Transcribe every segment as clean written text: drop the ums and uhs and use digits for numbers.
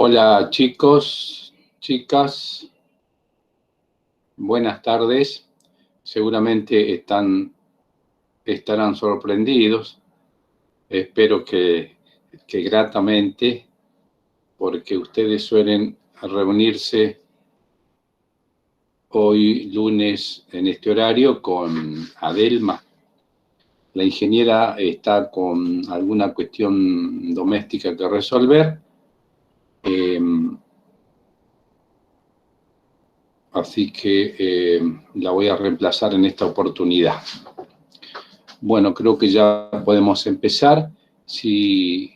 Hola chicos, chicas, buenas tardes. Seguramente estarán sorprendidos. Espero que gratamente, porque ustedes suelen reunirse hoy lunes en este horario con Adelma. La ingeniera está con alguna cuestión doméstica que resolver. Así que la voy a reemplazar en esta oportunidad. Bueno, creo que ya podemos empezar. Si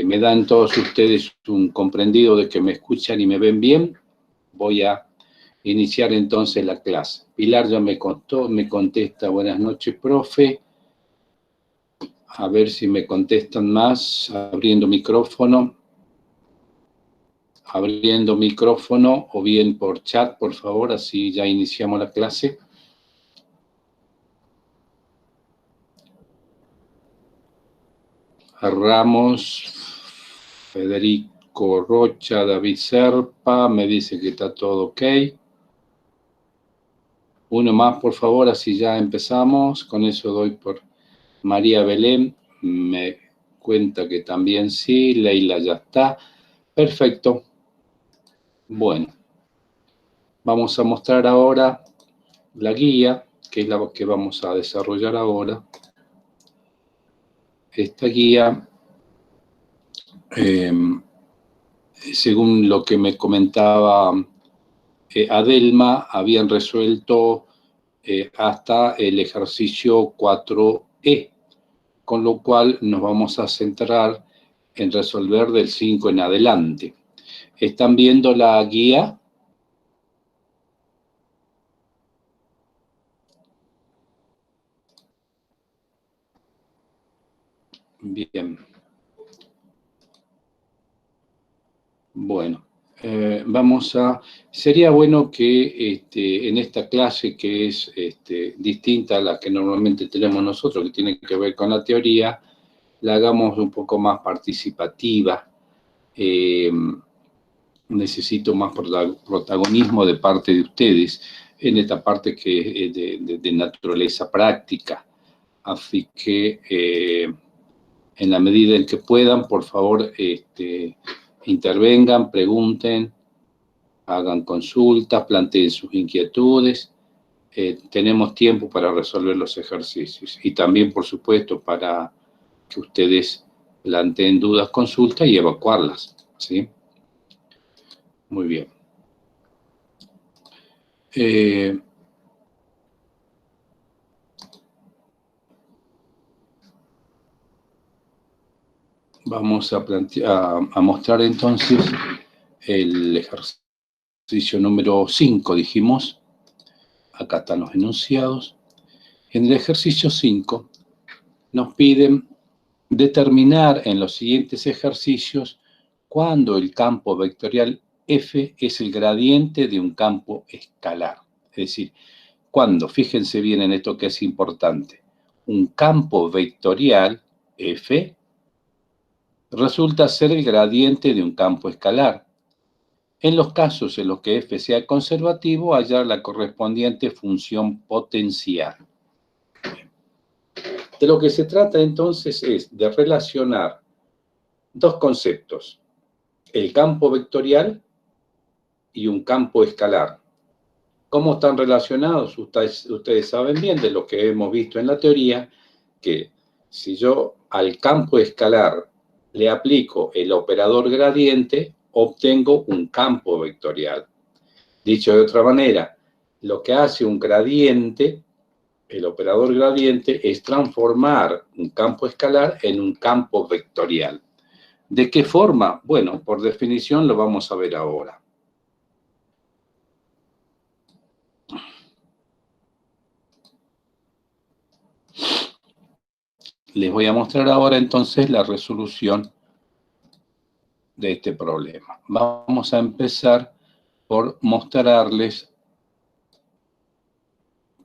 me dan todos ustedes un comprendido de que me escuchan y me ven bien, voy a iniciar entonces la clase. Pilar ya me contesta, buenas noches, profe. A ver si me contestan más, abriendo micrófono o bien por chat, por favor, así ya iniciamos la clase. Ramos, Federico Rocha, David Serpa, me dice que está todo ok. Uno más, por favor, así ya empezamos. Con eso doy por María Belén, me cuenta que también sí. Leila ya está. Perfecto. Bueno, vamos a mostrar ahora la guía, que es la que vamos a desarrollar ahora. Esta guía, según lo que me comentaba Adelma, habían resuelto hasta el ejercicio 4E, con lo cual nos vamos a centrar en resolver del 5 en adelante. ¿Están viendo la guía? Bien. Bueno, sería bueno que en esta clase, que es distinta a la que normalmente tenemos nosotros, que tiene que ver con la teoría, la hagamos un poco más participativa. Necesito más protagonismo de parte de ustedes en esta parte que es de naturaleza práctica. Así que en la medida en que puedan, por favor, intervengan, pregunten, hagan consultas, planteen sus inquietudes. Tenemos tiempo para resolver los ejercicios y también, por supuesto, para que ustedes planteen dudas, consultas y evacuarlas, ¿sí? Muy bien. Vamos a mostrar entonces el ejercicio número 5, dijimos. Acá están los enunciados. En el ejercicio 5 nos piden determinar en los siguientes ejercicios cuándo el campo vectorial F es el gradiente de un campo escalar. Es decir, cuando, fíjense bien en esto que es importante, un campo vectorial F resulta ser el gradiente de un campo escalar. En los casos en los que F sea conservativo, hallar la correspondiente función potencial. De lo que se trata entonces es de relacionar dos conceptos, el campo vectorial y un campo escalar. ¿Cómo están relacionados? Ustedes saben bien de lo que hemos visto en la teoría, que si yo al campo escalar le aplico el operador gradiente, obtengo un campo vectorial. Dicho de otra manera, lo que hace un gradiente, el operador gradiente, es transformar un campo escalar en un campo vectorial. ¿De qué forma? Bueno, por definición lo vamos a ver ahora. Les voy a mostrar ahora entonces la resolución de este problema. Vamos a empezar por mostrarles,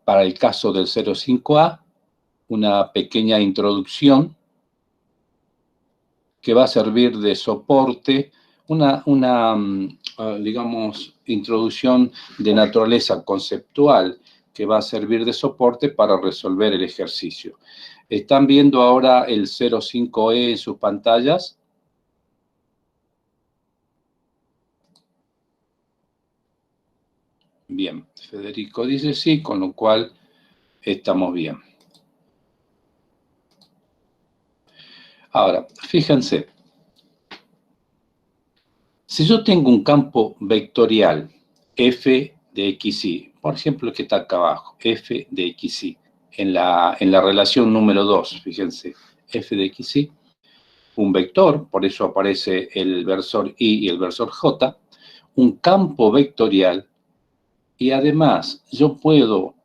para el caso del 0,5A, una pequeña introducción que va a servir de soporte digamos, introducción de naturaleza conceptual que va a servir de soporte para resolver el ejercicio. ¿Están viendo ahora el 05E en sus pantallas? Bien, Federico dice sí, con lo cual estamos bien. Ahora, fíjense, si yo tengo un campo vectorial f de xy, por ejemplo, el que está acá abajo, f de xy, en la relación número 2, fíjense, f de xy, un vector, por eso aparece el versor y el versor j, un campo vectorial, y además yo puedo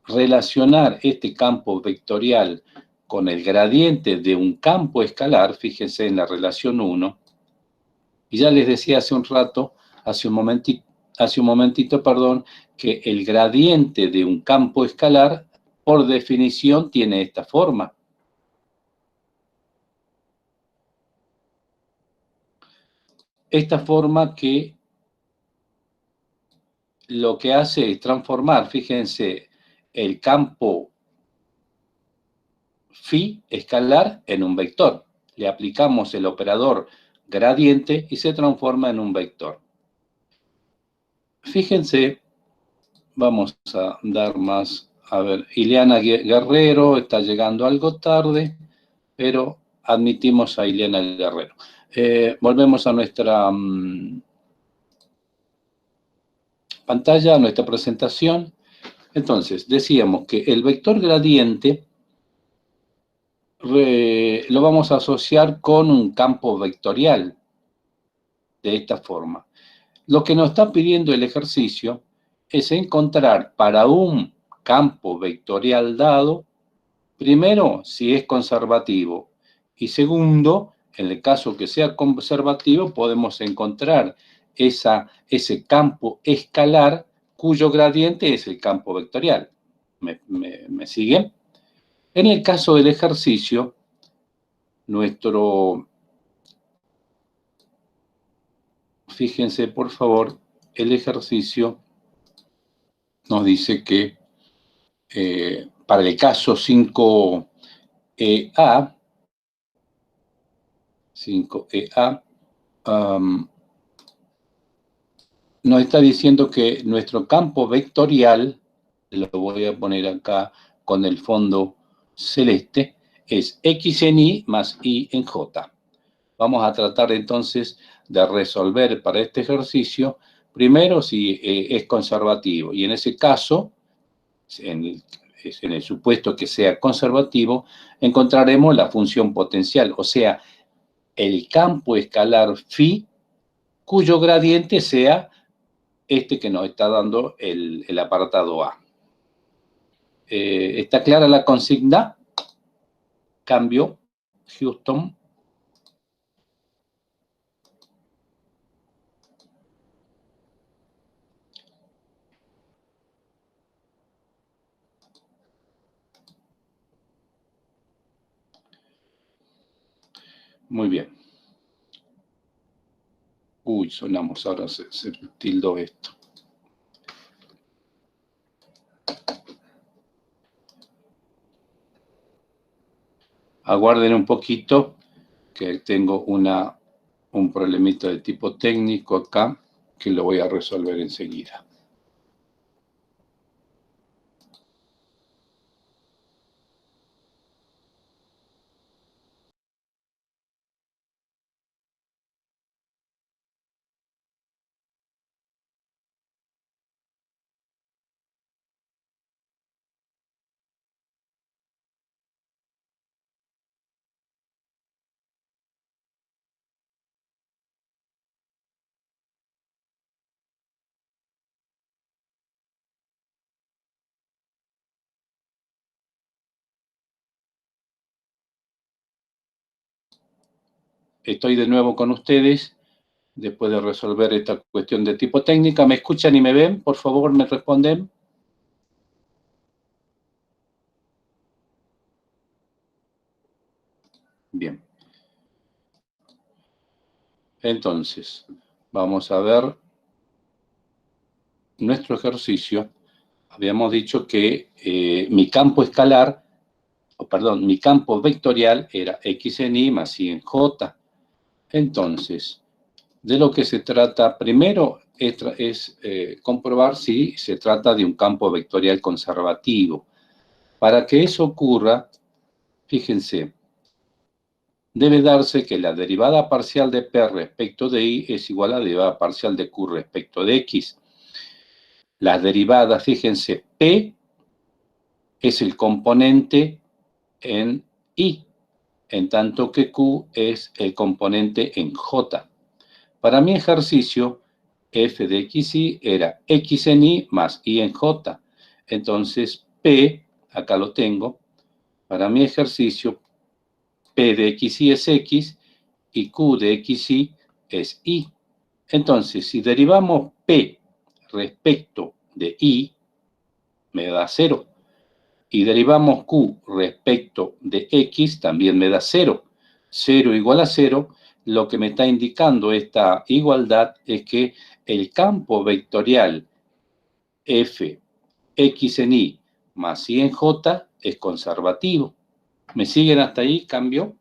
relacionar este campo vectorial con el gradiente de un campo escalar, fíjense en la relación 1, y ya les decía hace un rato, hace un momentito, perdón, que el gradiente de un campo escalar, por definición, tiene esta forma. Esta forma que lo que hace es transformar, fíjense, el campo phi escalar en un vector. Le aplicamos el operador gradiente y se transforma en un vector. Fíjense, vamos a dar más, a ver, Ileana Guerrero está llegando algo tarde, pero admitimos a Ileana Guerrero. Volvemos a nuestra pantalla, a nuestra presentación. Entonces, decíamos que el vector gradiente lo vamos a asociar con un campo vectorial, de esta forma. Lo que nos está pidiendo el ejercicio es encontrar para un campo vectorial dado, primero, si es conservativo, y segundo, en el caso que sea conservativo, podemos encontrar ese campo escalar cuyo gradiente es el campo vectorial. ¿Me siguen? En el caso del ejercicio, fíjense por favor, el ejercicio nos dice que para el caso 5EA, nos está diciendo que nuestro campo vectorial, lo voy a poner acá con el fondo celeste, es x en y más y en j. Vamos a tratar entonces de resolver para este ejercicio, primero si es conservativo, y en ese caso, en el supuesto que sea conservativo, encontraremos la función potencial, o sea, el campo escalar phi, cuyo gradiente sea este que nos está dando el apartado A. ¿Está clara la consigna? Cambio, Houston. Muy bien. Uy, sonamos, ahora se tildó esto. Aguarden un poquito, que tengo un problemita de tipo técnico acá, que lo voy a resolver enseguida. Estoy de nuevo con ustedes, después de resolver esta cuestión de tipo técnica. ¿Me escuchan y me ven? Por favor, ¿me responden? Bien. Entonces, vamos a ver nuestro ejercicio. Habíamos dicho que mi campo escalar, mi campo vectorial era x en y más y en j. Entonces, de lo que se trata primero es comprobar si se trata de un campo vectorial conservativo. Para que eso ocurra, fíjense, debe darse que la derivada parcial de P respecto de I es igual a la derivada parcial de Q respecto de X. Las derivadas, fíjense, P es el componente en I, en tanto que Q es el componente en J. Para mi ejercicio, f de xy era x en y más y en j. Entonces, P, acá lo tengo, para mi ejercicio, P de xy es x y Q de xy es y. Entonces, si derivamos P respecto de y, me da 0. Y derivamos Q respecto de X, también me da 0. 0 igual a 0, lo que me está indicando esta igualdad es que el campo vectorial F, X en Y más Y en J es conservativo. ¿Me siguen hasta ahí? ¿Cambio?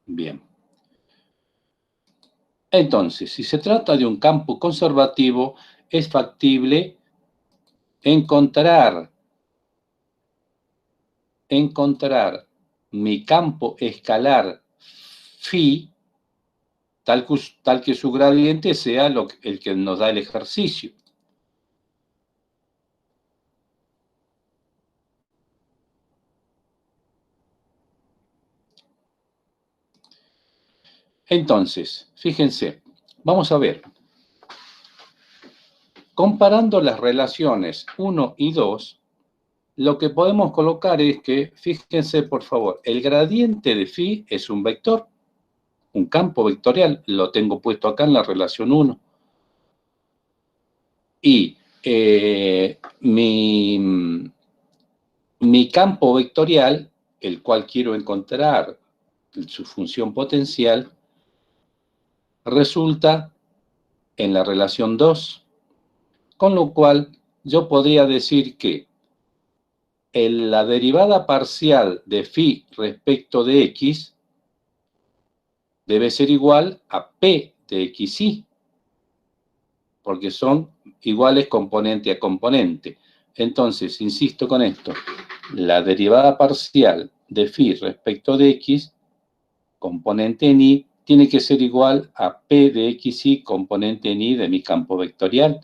Bien. Entonces, si se trata de un campo conservativo, es factible encontrar mi campo escalar phi, tal que su gradiente sea el que nos da el ejercicio. Entonces, fíjense, vamos a ver. Comparando las relaciones 1 y 2, lo que podemos colocar es que, fíjense por favor, el gradiente de phi es un vector, un campo vectorial, lo tengo puesto acá en la relación 1. Y mi campo vectorial, el cual quiero encontrar su función potencial, resulta en la relación 2. Con lo cual, yo podría decir que la derivada parcial de phi respecto de x debe ser igual a p de xy, porque son iguales componente a componente. Entonces, insisto con esto, la derivada parcial de phi respecto de x, componente en y, tiene que ser igual a p de xy, componente en y de mi campo vectorial.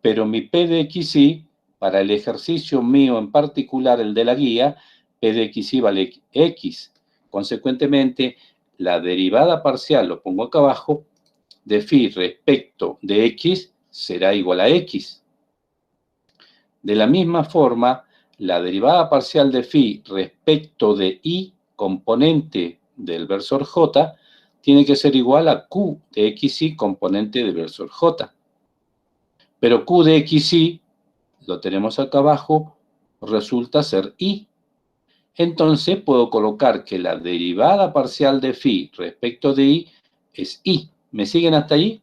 Pero mi p de xy, para el ejercicio mío en particular, el de la guía, p de xy vale x. Consecuentemente, la derivada parcial, lo pongo acá abajo, de phi respecto de x será igual a x. De la misma forma, la derivada parcial de phi respecto de y, componente del versor j, tiene que ser igual a q de xy, componente del versor j. Pero q de xy, lo tenemos acá abajo, resulta ser y. Entonces puedo colocar que la derivada parcial de phi respecto de y es y. ¿Me siguen hasta ahí?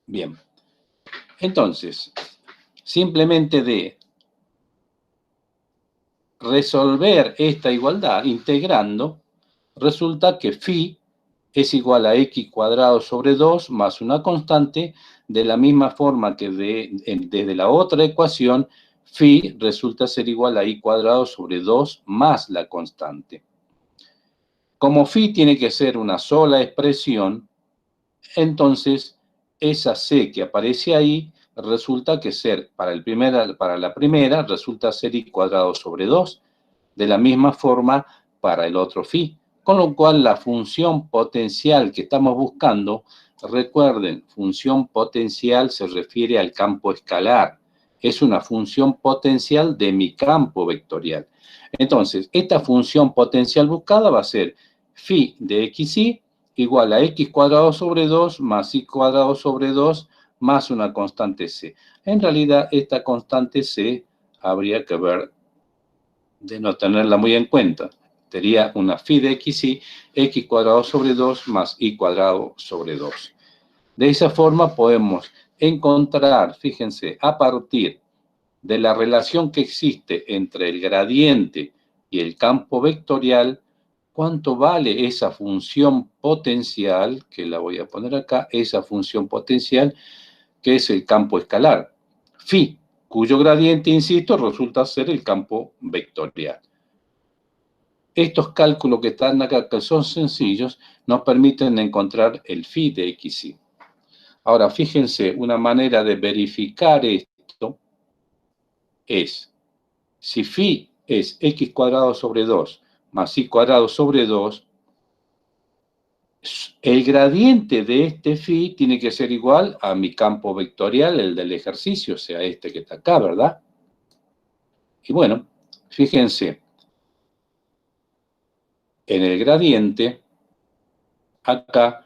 Bien. Entonces, simplemente de resolver esta igualdad integrando, resulta que phi es igual a x cuadrado sobre 2 más una constante, de la misma forma que desde la otra ecuación, phi resulta ser igual a y cuadrado sobre 2 más la constante. Como phi tiene que ser una sola expresión, entonces esa c que aparece ahí resulta que para la primera resulta ser y cuadrado sobre 2, de la misma forma para el otro phi. Con lo cual la función potencial que estamos buscando, recuerden, función potencial se refiere al campo escalar. Es una función potencial de mi campo vectorial. Entonces, esta función potencial buscada va a ser phi de xy igual a x cuadrado sobre 2 más y cuadrado sobre 2 más una constante c. En realidad, esta constante c habría que ver de no tenerla muy en cuenta. Sería una phi de x cuadrado sobre 2 más y cuadrado sobre 2. De esa forma podemos encontrar, fíjense, a partir de la relación que existe entre el gradiente y el campo vectorial, cuánto vale esa función potencial, que la voy a poner acá, esa función potencial que es el campo escalar, phi, cuyo gradiente, insisto, resulta ser el campo vectorial. Estos cálculos que están acá, que son sencillos, nos permiten encontrar el phi de xy. Ahora, fíjense, una manera de verificar esto es, si phi es x cuadrado sobre 2 más y cuadrado sobre 2, el gradiente de este phi tiene que ser igual a mi campo vectorial, el del ejercicio, o sea, este que está acá, ¿verdad? Y bueno, fíjense, en el gradiente, acá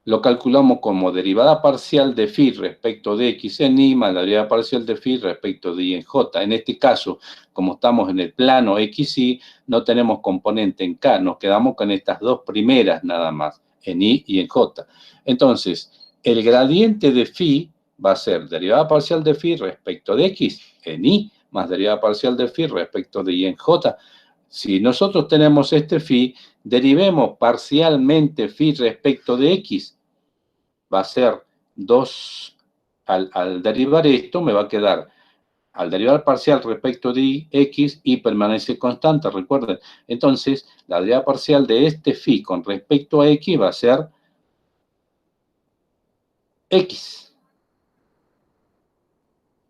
lo calculamos como derivada parcial de phi respecto de x en y más la derivada parcial de phi respecto de y en j. En este caso, como estamos en el plano xy, no tenemos componente en k, nos quedamos con estas dos primeras nada más, en y en j. Entonces, el gradiente de phi va a ser derivada parcial de phi respecto de x en y más derivada parcial de phi respecto de y en j. Si nosotros tenemos este phi, derivemos parcialmente phi respecto de x, va a ser 2, al derivar esto me va a quedar, al derivar parcial respecto de x, y permanece constante, recuerden. Entonces, la derivada parcial de este phi con respecto a x va a ser x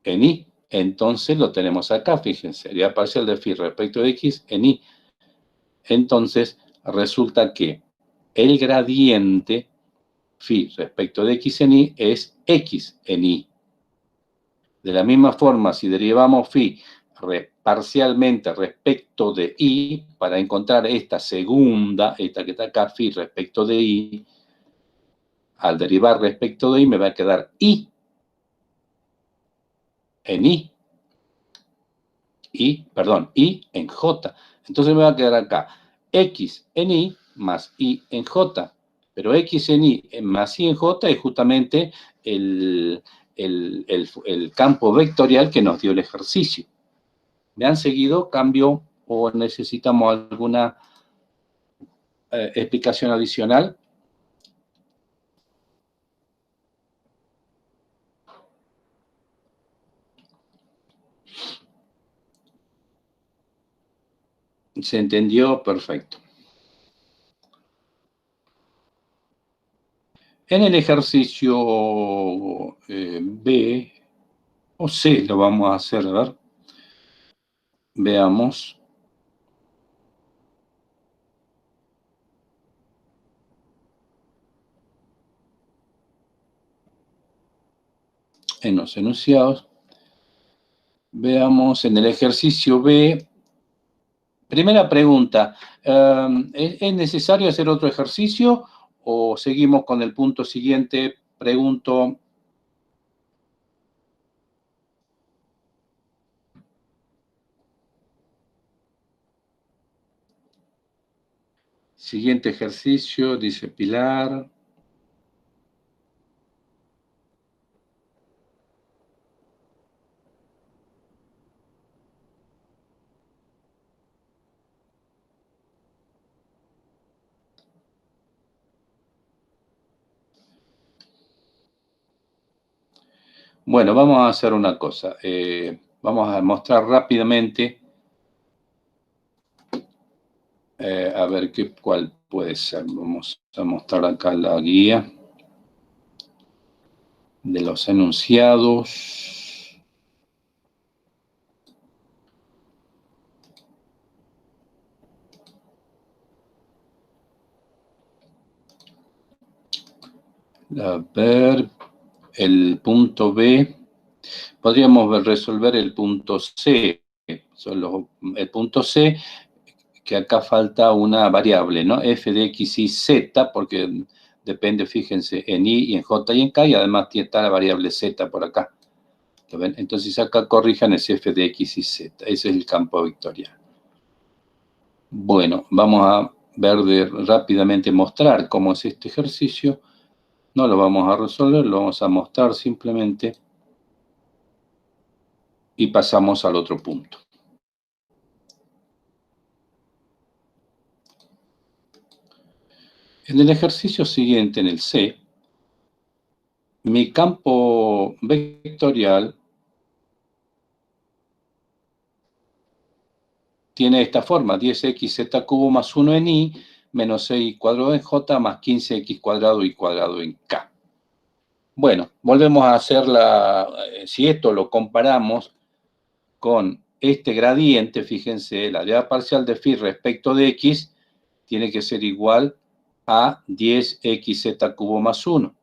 en y. Entonces, lo tenemos acá, fíjense, derivada parcial de phi respecto de x en y. Entonces, resulta que el gradiente phi respecto de x en y es x en y. De la misma forma, si derivamos phi parcialmente respecto de y, para encontrar esta segunda, esta que está acá, phi respecto de y, al derivar respecto de y me va a quedar y en y. Y en j. Entonces me va a quedar acá x en y más y en j. Pero x en y más y en j es justamente el campo vectorial que nos dio el ejercicio. ¿Me han seguido? ¿Cambio o necesitamos alguna explicación adicional? ¿Se entendió? Perfecto. En el ejercicio B o C lo vamos a hacer, a ver. Veamos. En los enunciados. Veamos en el ejercicio B. Primera pregunta, ¿es necesario hacer otro ejercicio o seguimos con el punto siguiente? Pregunto. Siguiente ejercicio, dice Pilar. Bueno, vamos a hacer una cosa. Vamos a mostrar rápidamente, a ver cuál puede ser. Vamos a mostrar acá la guía de los enunciados. A ver, el punto B. Podríamos resolver el punto C. El punto C, que acá falta una variable, ¿no? F de x y z, porque depende, fíjense, en I y en J y en K, y además está la variable Z por acá. ¿Lo ven? Entonces acá corrijan ese f de x y z. Ese es el campo vectorial. Bueno, vamos a ver rápidamente mostrar cómo es este ejercicio. No lo vamos a resolver, lo vamos a mostrar simplemente y pasamos al otro punto. En el ejercicio siguiente, en el C, mi campo vectorial tiene esta forma: 10xz cubo más 1 en I, menos 6 cuadrado en J, más 15x cuadrado y cuadrado en K. Bueno, volvemos a hacer si esto lo comparamos con este gradiente, fíjense, la derivada parcial de phi respecto de x tiene que ser igual a 10xz cubo más 1.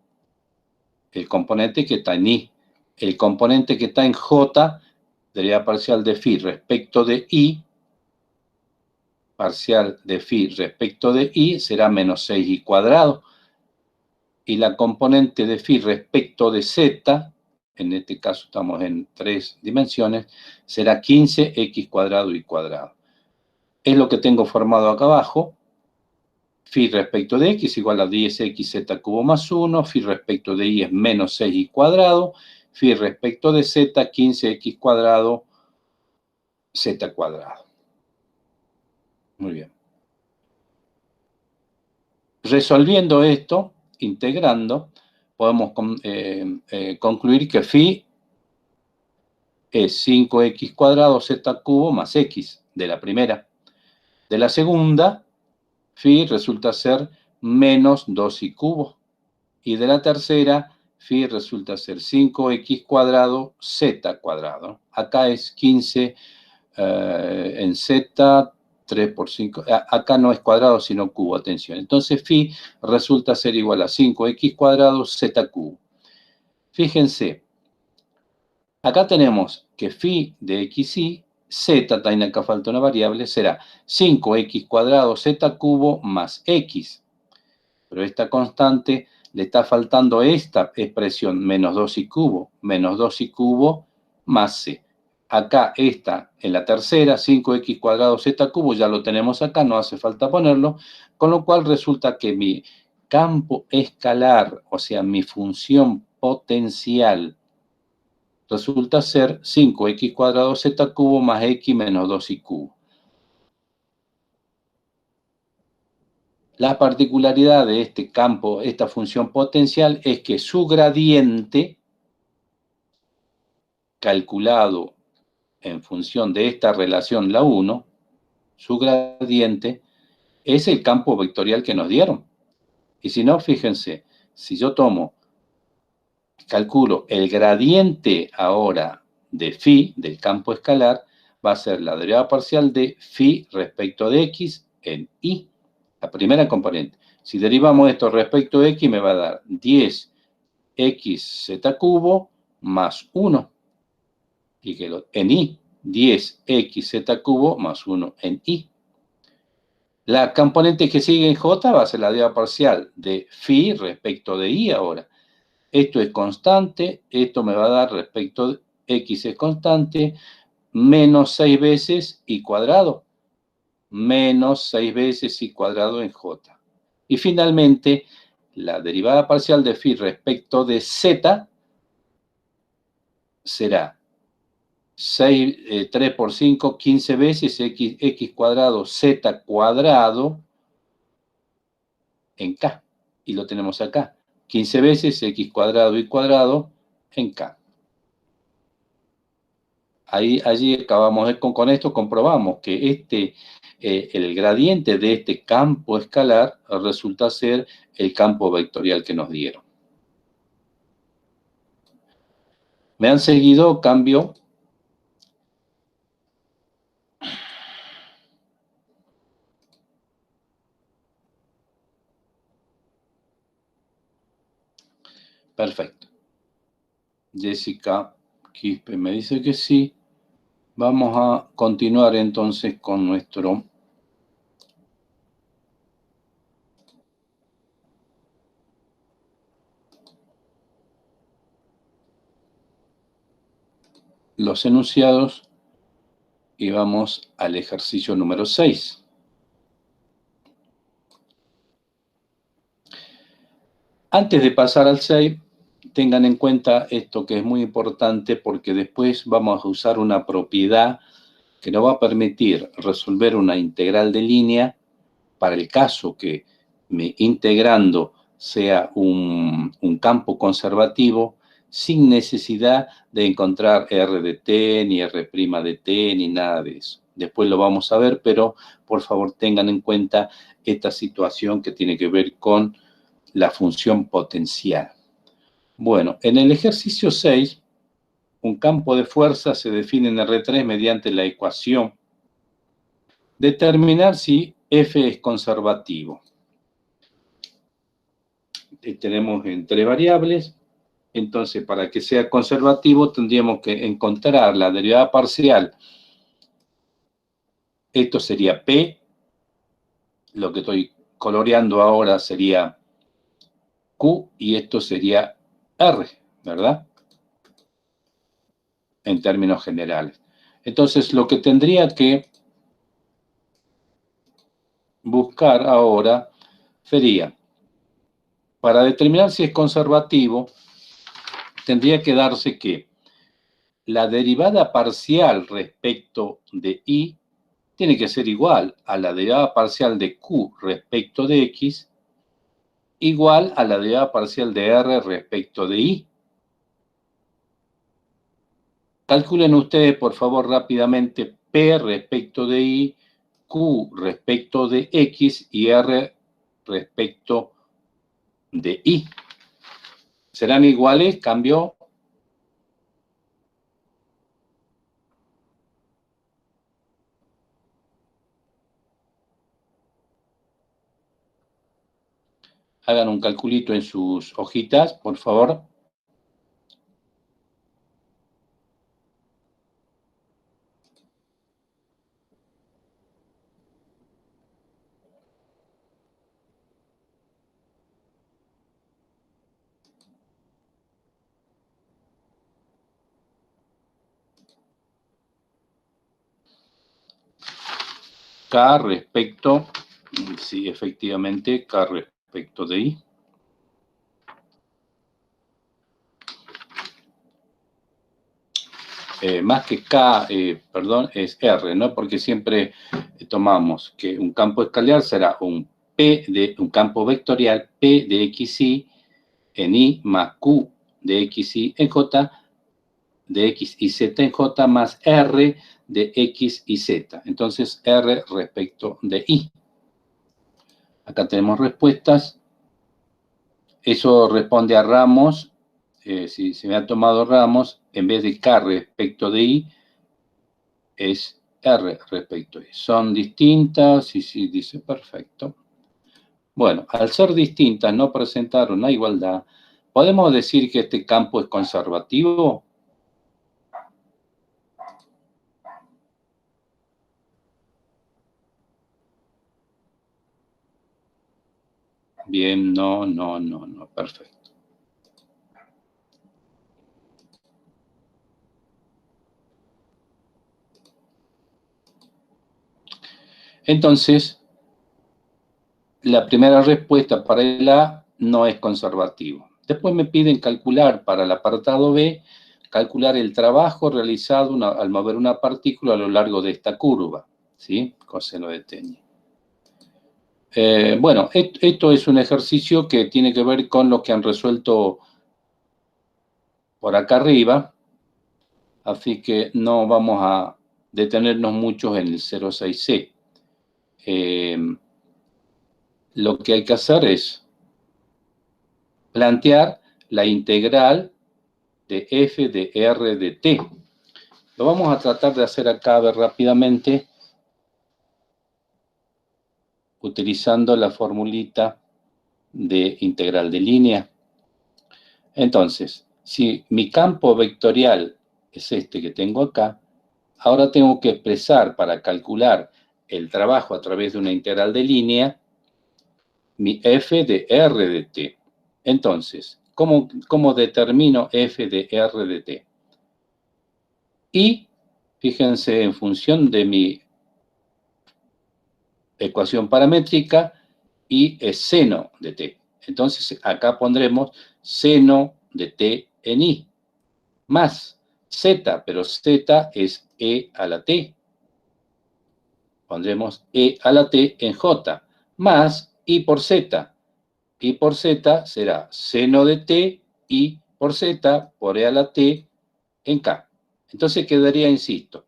El componente que está en I. El componente que está en J, derivada parcial de phi respecto de I, parcial de phi respecto de I, será menos 6i cuadrado. Y la componente de phi respecto de z, en este caso estamos en 3 dimensiones, será 15x cuadrado y cuadrado. Es lo que tengo formado acá abajo. Phi respecto de x igual a 10xz cubo más 1, phi respecto de y es menos 6y cuadrado, phi respecto de z, 15x cuadrado, z cuadrado. Muy bien. Resolviendo esto, integrando, podemos concluir que phi es 5x cuadrado z cubo más x de la primera. De la segunda, phi resulta ser menos 2y cubo. Y de la tercera, phi resulta ser 5x cuadrado z cuadrado. Acá es 15 en z, 3 por 5. Acá no es cuadrado, sino cubo, atención. Entonces, phi resulta ser igual a 5x cuadrado z cubo. Fíjense, acá tenemos que phi de xy, z, también acá falta una variable, será 5x cuadrado z cubo más x. Pero esta constante le está faltando esta expresión, menos 2y cubo más c. Acá esta, en la tercera, 5x cuadrado z cubo, ya lo tenemos acá, no hace falta ponerlo, con lo cual resulta que mi campo escalar, o sea, mi función potencial, resulta ser 5x cuadrado z cubo más x menos 2y cubo. La particularidad de este campo, esta función potencial, es que su gradiente, calculado en función de esta relación, la 1, su gradiente es el campo vectorial que nos dieron. Y si no, fíjense, si yo calculo el gradiente ahora de phi, del campo escalar, va a ser la derivada parcial de phi respecto de x en y, la primera componente. Si derivamos esto respecto de x, me va a dar 10xz cubo más 1. Y que en y, 10xz cubo más 1 en y. La componente que sigue en j va a ser la derivada parcial de phi respecto de y ahora. Esto es constante, esto me va a dar respecto de x es constante, menos 6 veces y cuadrado. Menos 6 veces y cuadrado en j. Y finalmente, la derivada parcial de phi respecto de z será 3 por 5, 15 veces x cuadrado z cuadrado en k. Y lo tenemos acá. 15 veces x cuadrado y cuadrado en k. Allí acabamos con esto, comprobamos que el gradiente de este campo escalar resulta ser el campo vectorial que nos dieron. ¿Me han seguido? Cambio. Perfecto. Jessica Quispe me dice que sí. Vamos a continuar entonces con nuestro los enunciados y vamos al ejercicio número 6. Antes de pasar al 6, tengan en cuenta esto que es muy importante porque después vamos a usar una propiedad que nos va a permitir resolver una integral de línea para el caso que integrando sea un campo conservativo sin necesidad de encontrar R de t, ni R' de t, ni nada de eso. Después lo vamos a ver, pero por favor tengan en cuenta esta situación que tiene que ver con la función potencial. Bueno, en el ejercicio 6, un campo de fuerza se define en R3 mediante la ecuación determinar si F es conservativo. Tenemos entre variables, entonces para que sea conservativo tendríamos que encontrar la derivada parcial. Esto sería P, lo que estoy coloreando ahora sería Q y esto sería R, ¿verdad? En términos generales. Entonces lo que tendría que buscar ahora sería, para determinar si es conservativo, tendría que darse que la derivada parcial respecto de y tiene que ser igual a la derivada parcial de q respecto de x, igual a la derivada parcial de r respecto de y. Calculen ustedes, por favor, rápidamente p respecto de y, q respecto de x y r respecto de y. ¿Serán iguales? ¿Cambio? Hagan un calculito en sus hojitas, por favor. K respecto, sí, efectivamente, K respecto de I. Más que K, perdón, es R, ¿no? Porque siempre tomamos que un campo escalar será un campo vectorial P de XY en Y más Q de XY en J, de X y Z en J más R de X y Z. Entonces, R respecto de Y. Acá tenemos respuestas. Eso responde a Ramos. Si se me ha tomado Ramos, en vez de K respecto de Y, es R respecto a Y. Son distintas, sí, dice perfecto. Bueno, al ser distintas, no presentar una igualdad, ¿podemos decir que este campo es conservativo? Bien, no, perfecto. Entonces, la primera respuesta para el A no es conservativo. Después me piden calcular para el apartado B, calcular el trabajo realizado al mover una partícula a lo largo de esta curva, ¿sí? Coseno de teño. Bueno, esto es un ejercicio que tiene que ver con lo que han resuelto por acá arriba, así que no vamos a detenernos mucho en el 06C. Lo que hay que hacer es plantear la integral de f de r de t. Lo vamos a tratar de hacer acá, a ver rápidamente, utilizando la formulita de integral de línea. Entonces, si mi campo vectorial es este que tengo acá, ahora tengo que expresar para calcular el trabajo a través de una integral de línea mi f de r de t. Entonces, ¿cómo determino f de r de t? Y, fíjense, en función de mi ecuación paramétrica, y es seno de t. Entonces, acá pondremos seno de t en i, más z, pero z es e a la t. Pondremos e a la t en j, más i por z. I por z será seno de t, i por z, por e a la t en k. Entonces quedaría, insisto,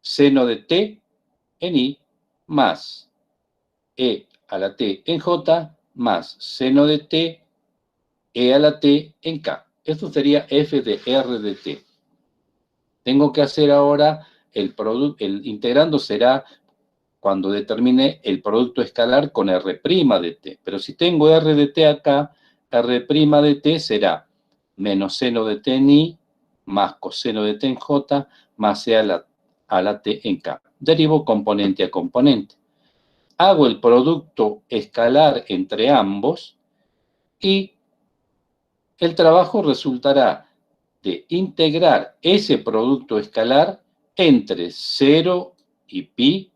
seno de t en i más e a la t en j más seno de t e a la t en k. Esto sería f de r de t. Tengo que hacer ahora el integrando será cuando determine el producto escalar con r' de t. Pero si tengo r de t acá, r' de t será menos seno de t en i más coseno de t en j más e a la t en k. Derivo componente a componente. Hago el producto escalar entre ambos y el trabajo resultará de integrar ese producto escalar entre 0 y pi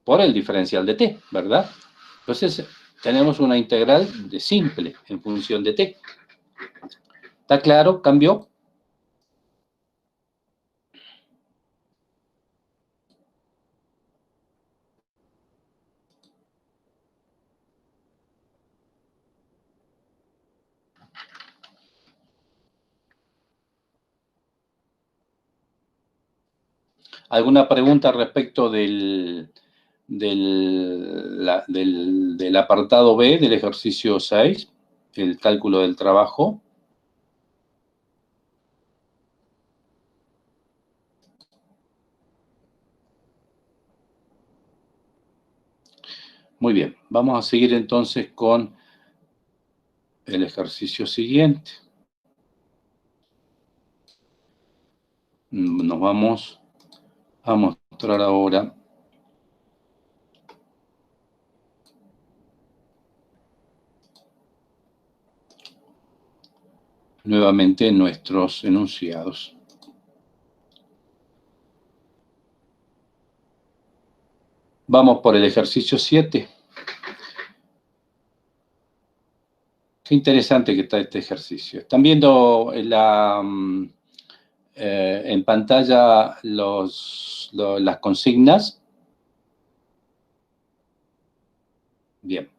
por el diferencial de t, ¿verdad? Entonces tenemos una integral de simple en función de t. ¿Está claro? ¿Cambió? ¿Alguna pregunta respecto del apartado B del ejercicio 6, el cálculo del trabajo? Muy bien, vamos a seguir entonces con el ejercicio siguiente. Nos vamos a mostrar ahora nuevamente nuestros enunciados. Vamos por el ejercicio 7. Qué interesante que está este ejercicio. ¿Están viendo en pantalla las consignas? Bien.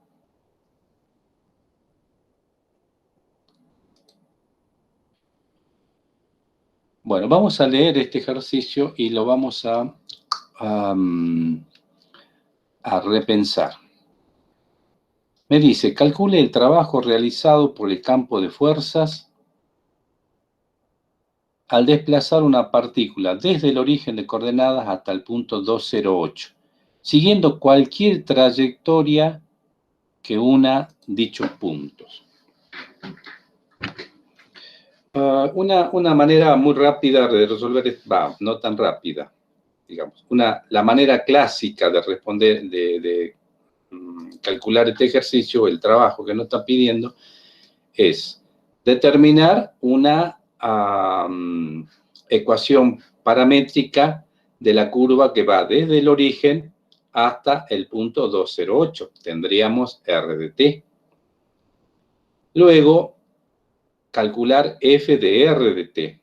Bueno, vamos a leer este ejercicio y lo vamos a repensar. Me dice, calcule el trabajo realizado por el campo de fuerzas al desplazar una partícula desde el origen de coordenadas hasta el punto 208, siguiendo cualquier trayectoria que una dichos puntos. Una manera muy rápida de resolver, no tan rápida, digamos, la manera clásica de responder, de calcular este ejercicio, el trabajo que nos está pidiendo, es determinar una ecuación paramétrica de la curva que va desde el origen hasta el punto 208. Tendríamos r de t. Luego, calcular f de r de t.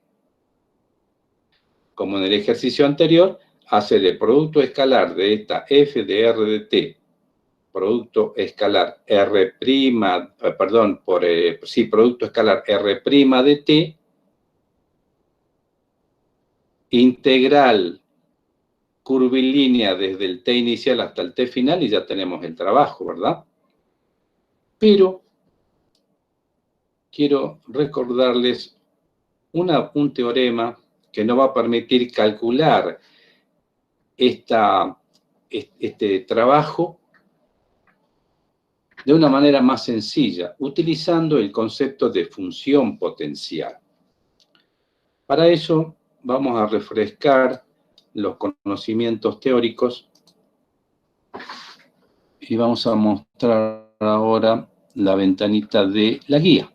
Como en el ejercicio anterior, hacer el producto escalar de esta f de r de t, producto escalar r', producto escalar r' de t, integral curvilínea desde el t inicial hasta el t final y ya tenemos el trabajo, ¿verdad? Pero quiero recordarles un teorema que nos va a permitir calcular este trabajo de una manera más sencilla, utilizando el concepto de función potencial. Para eso vamos a refrescar los conocimientos teóricos y vamos a mostrar ahora la ventanita de la guía.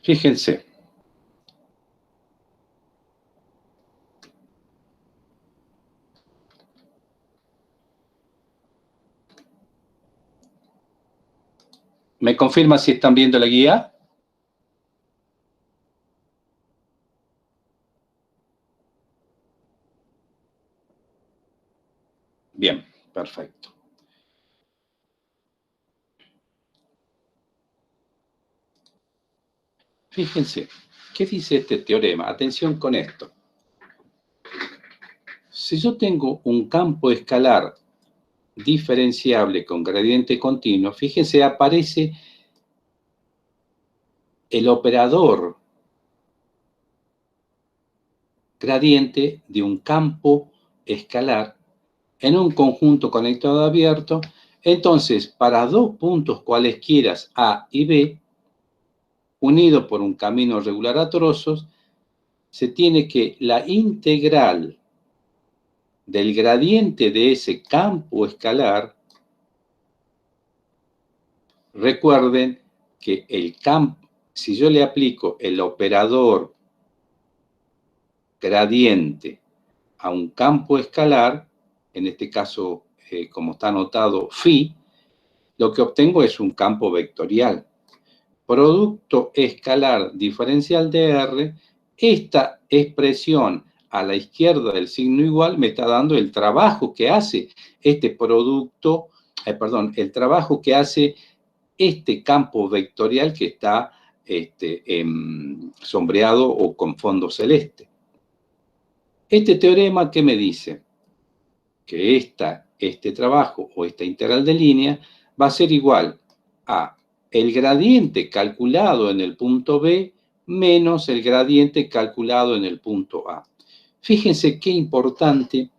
Fíjense. ¿Me confirma si están viendo la guía? Bien, perfecto. Fíjense, ¿qué dice este teorema? Atención con esto. Si yo tengo un campo escalar diferenciable con gradiente continuo, fíjense, aparece el operador gradiente de un campo escalar en un conjunto conectado abierto. Entonces, para dos puntos cualesquiera A y B, unidos por un camino regular a trozos, se tiene que la integral del gradiente de ese campo escalar, recuerden que el campo, si yo le aplico el operador gradiente a un campo escalar, en este caso, como está anotado, phi, lo que obtengo es un campo vectorial. Producto escalar diferencial de R, esta expresión a la izquierda del signo igual me está dando el trabajo que hace este producto, el trabajo que hace este campo vectorial que está sombreado o con fondo celeste. Este teorema, ¿qué me dice? Que este trabajo o esta integral de línea va a ser igual a el gradiente calculado en el punto B menos el gradiente calculado en el punto A. Fíjense qué importante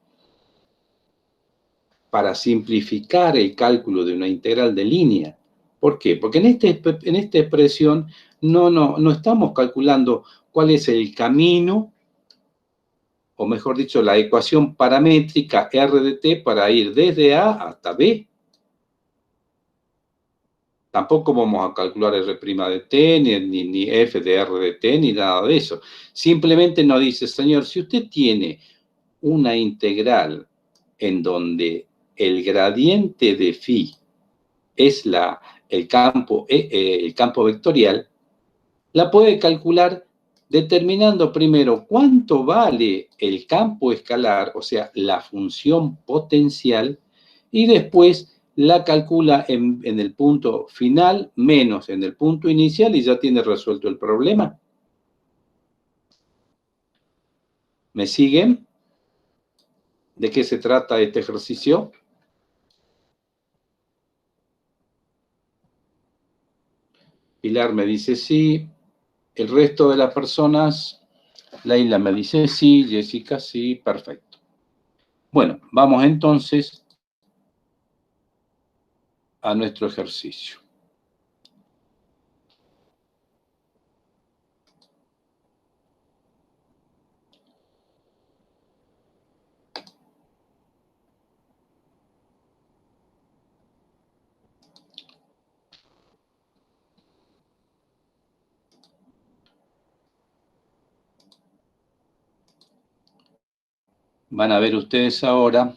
para simplificar el cálculo de una integral de línea. ¿Por qué? Porque en esta expresión no estamos calculando cuál es el camino, o mejor dicho, la ecuación paramétrica R de t para ir desde A hasta B. Tampoco vamos a calcular R' de t, ni f de R de t, ni nada de eso. Simplemente nos dice, señor, si usted tiene una integral en donde el gradiente de phi es el campo vectorial, la puede calcular determinando primero cuánto vale el campo escalar, o sea, la función potencial, y después la calcula en el punto final menos en el punto inicial y ya tiene resuelto el problema. ¿Me siguen? ¿De qué se trata este ejercicio? Pilar me dice sí. El resto de las personas, Leila me dice sí, Jessica sí, perfecto. Bueno, vamos entonces a nuestro ejercicio. Van a ver ustedes ahora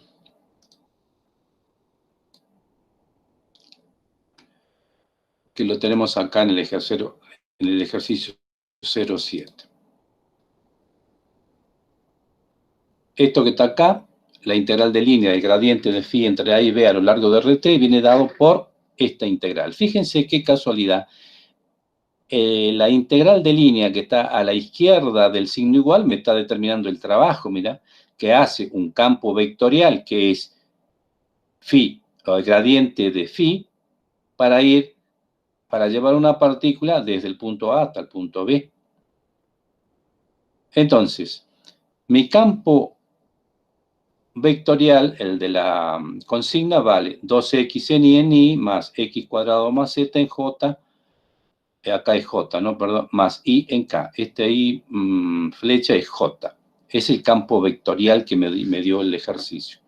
que lo tenemos acá en el ejercicio 07. Esto que está acá, la integral de línea del gradiente de phi entre A y B a lo largo de RT, viene dado por esta integral. Fíjense qué casualidad. La integral de línea que está a la izquierda del signo igual me está determinando el trabajo, mira, que hace un campo vectorial que es phi, o el gradiente de phi, para llevar una partícula desde el punto A hasta el punto B. Entonces, mi campo vectorial, el de la consigna, vale 2x en I más x cuadrado más z en j, acá es j, ¿no? Perdón, más i en k. Este I flecha es j. Es el campo vectorial que me dio el ejercicio.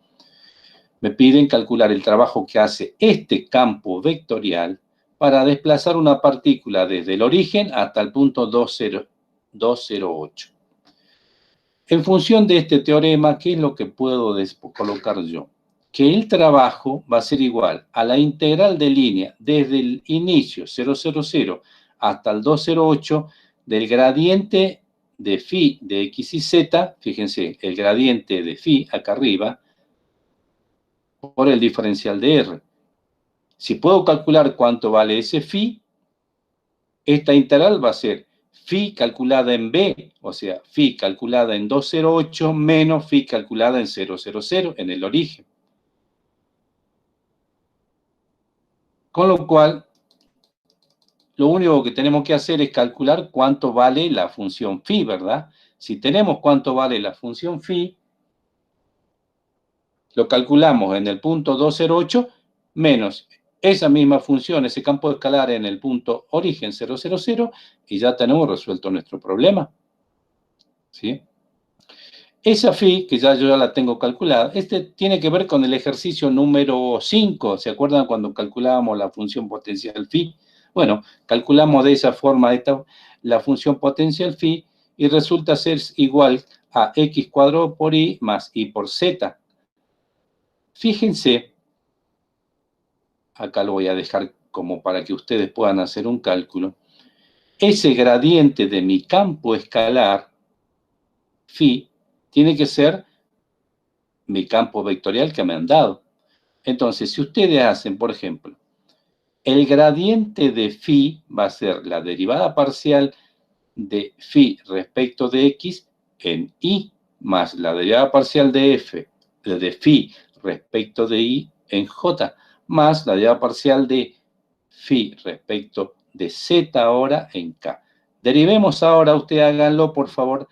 Me piden calcular el trabajo que hace este campo vectorial para desplazar una partícula desde el origen hasta el punto 208. En función de este teorema, ¿qué es lo que puedo colocar yo? Que el trabajo va a ser igual a la integral de línea desde el inicio 000 hasta el 208 del gradiente de phi de x y z, fíjense, el gradiente de phi acá arriba, por el diferencial de r. Si puedo calcular cuánto vale ese phi, esta integral va a ser phi calculada en b, o sea, phi calculada en 208 menos phi calculada en 000 en el origen. Con lo cual, lo único que tenemos que hacer es calcular cuánto vale la función phi, ¿verdad? Si tenemos cuánto vale la función phi, lo calculamos en el punto 208 menos esa misma función, ese campo escalar en el punto origen 000, y ya tenemos resuelto nuestro problema. ¿Sí? Esa phi, que yo ya la tengo calculada, tiene que ver con el ejercicio número 5. ¿Se acuerdan cuando calculábamos la función potencial phi? Bueno, calculamos de esa forma la función potencial phi y resulta ser igual a x cuadrado por y más y por z. Fíjense, acá lo voy a dejar como para que ustedes puedan hacer un cálculo. Ese gradiente de mi campo escalar, phi, tiene que ser mi campo vectorial que me han dado. Entonces, si ustedes hacen, por ejemplo, el gradiente de phi va a ser la derivada parcial de phi respecto de x en y, más la derivada parcial de phi respecto de y en j, más la derivada parcial de phi respecto de z ahora en k. Derivemos ahora, ustedes háganlo, por favor,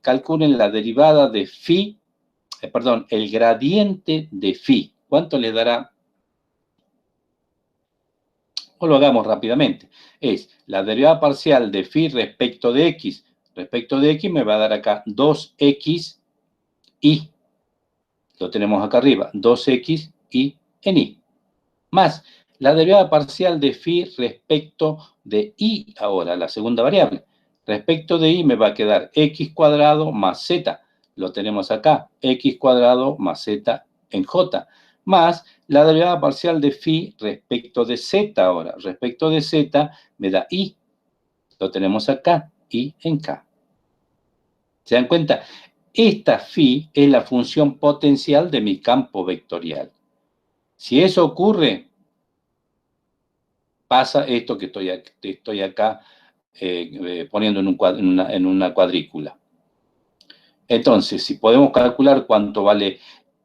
calculen la derivada de phi, el gradiente de phi. ¿Cuánto les dará? O lo hagamos rápidamente. Es la derivada parcial de phi respecto de x. Respecto de x me va a dar acá 2x y. Lo tenemos acá arriba, 2x y en y. Más la derivada parcial de phi respecto de y ahora, la segunda variable. Respecto de y me va a quedar x cuadrado más z. Lo tenemos acá, x cuadrado más z en j. Más la derivada parcial de phi respecto de z ahora. Respecto de z me da y. Lo tenemos acá, y en k. ¿Se dan cuenta? Esta phi es la función potencial de mi campo vectorial. Si eso ocurre, pasa esto que estoy acá poniendo en una cuadrícula. Entonces, si podemos calcular cuánto vale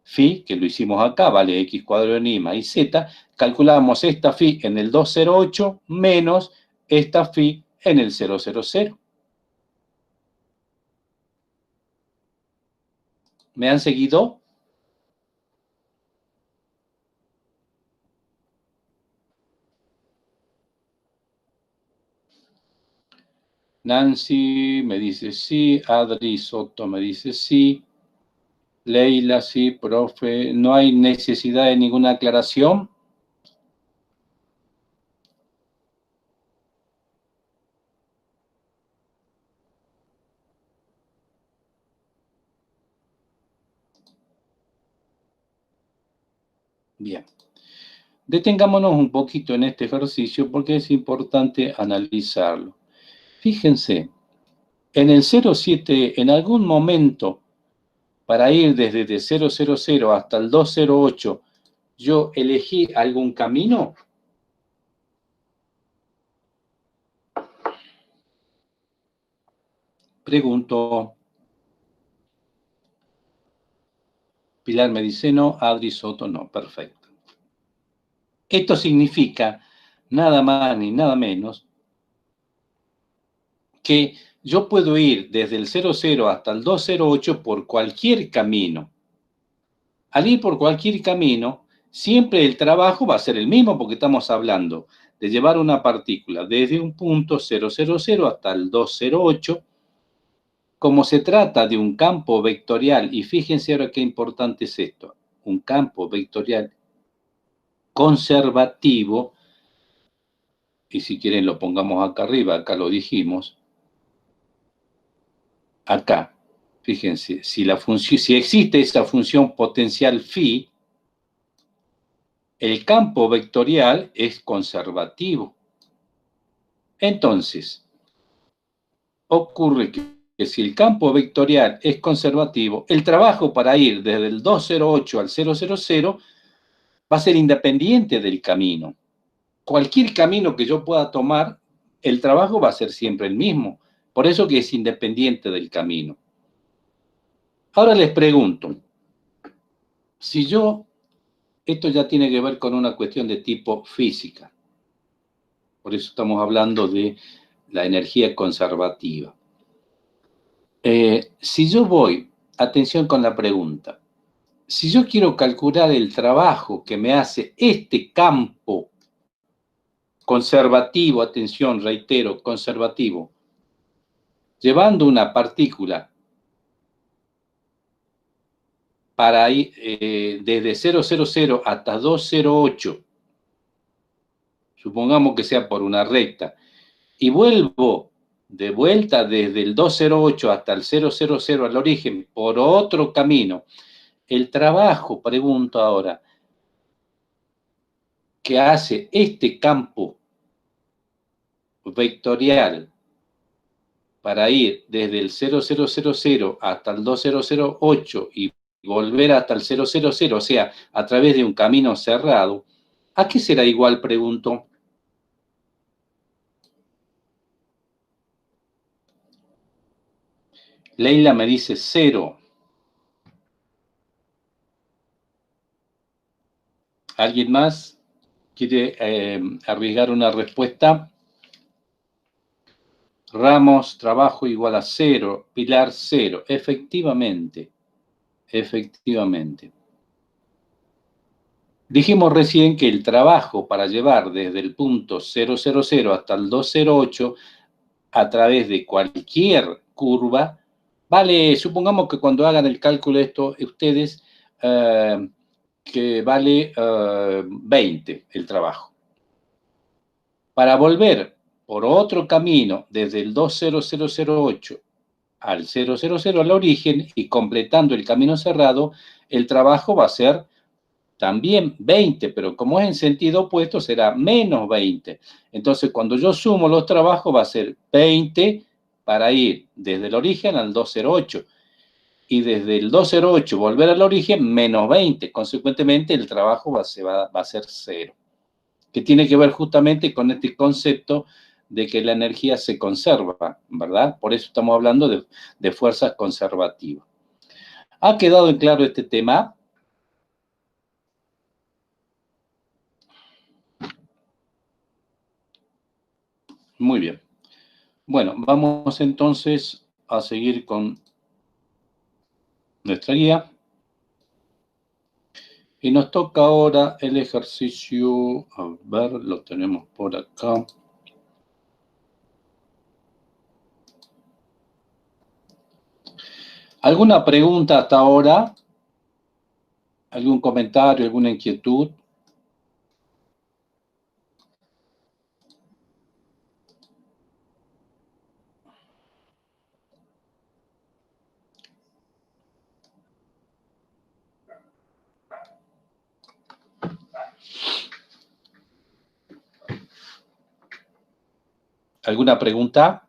phi, que lo hicimos acá, vale x cuadrado en y más y z, calculamos esta phi en el 208 menos esta phi en el 000. ¿Me han seguido? Nancy me dice sí, Adri Soto me dice sí, Leila sí, profe, ¿no hay necesidad de ninguna aclaración? Bien. Detengámonos un poquito en este ejercicio porque es importante analizarlo. Fíjense, en el 07, en algún momento, para ir desde el 000 hasta el 208, ¿yo elegí algún camino? Pregunto. Pilar me dice no, Adri Soto no, perfecto. Esto significa nada más ni nada menos que yo puedo ir desde el 00 hasta el 208 por cualquier camino. Al ir por cualquier camino, siempre el trabajo va a ser el mismo porque estamos hablando de llevar una partícula desde un punto 000 hasta el 208. Como se trata de un campo vectorial, y fíjense ahora qué importante es esto, un campo vectorial conservativo, y si quieren lo pongamos acá arriba, acá lo dijimos, acá, fíjense, si existe esa función potencial phi, el campo vectorial es conservativo. Entonces, ocurre que si el campo vectorial es conservativo, el trabajo para ir desde el 208 al 000 va a ser independiente del camino. Cualquier camino que yo pueda tomar, el trabajo va a ser siempre el mismo. Por eso que es independiente del camino. Ahora les pregunto, si esto ya tiene que ver con una cuestión de tipo física. Por eso estamos hablando de la energía conservativa. Si yo voy, atención con la pregunta, si yo quiero calcular el trabajo que me hace este campo conservativo, atención, reitero, conservativo, llevando una partícula para ir desde 000 hasta 208, supongamos que sea por una recta, y vuelvo de vuelta desde el 208 hasta el 000 al origen por otro camino, el trabajo, pregunto ahora, que hace este campo vectorial para ir desde el 0000 hasta el 2008 y volver hasta el 000, o sea, a través de un camino cerrado, ¿a qué será igual, pregunto? Leila me dice 0. ¿Alguien más quiere arriesgar una respuesta? Ramos, trabajo igual a 0, Pilar 0. Efectivamente, efectivamente. Dijimos recién que el trabajo para llevar desde el punto 000 hasta el 208 a través de cualquier curva, vale, supongamos que cuando hagan el cálculo de esto ustedes, que vale 20 el trabajo. Para volver por otro camino desde el 20008 al 000 al origen y completando el camino cerrado, el trabajo va a ser también 20, pero como es en sentido opuesto será menos 20. Entonces, cuando yo sumo los trabajos va a ser 20 para ir desde el origen al 208 y desde el 208 volver al origen menos 20. Consecuentemente, el trabajo va a ser 0, que tiene que ver justamente con este concepto de que la energía se conserva, ¿verdad? Por eso estamos hablando de fuerzas conservativas. ¿Ha quedado en claro este tema? Muy bien. Bueno, vamos entonces a seguir con nuestra guía. Y nos toca ahora el ejercicio, a ver, lo tenemos por acá. ¿Alguna pregunta hasta ahora? ¿Algún comentario, alguna inquietud? ¿Alguna pregunta?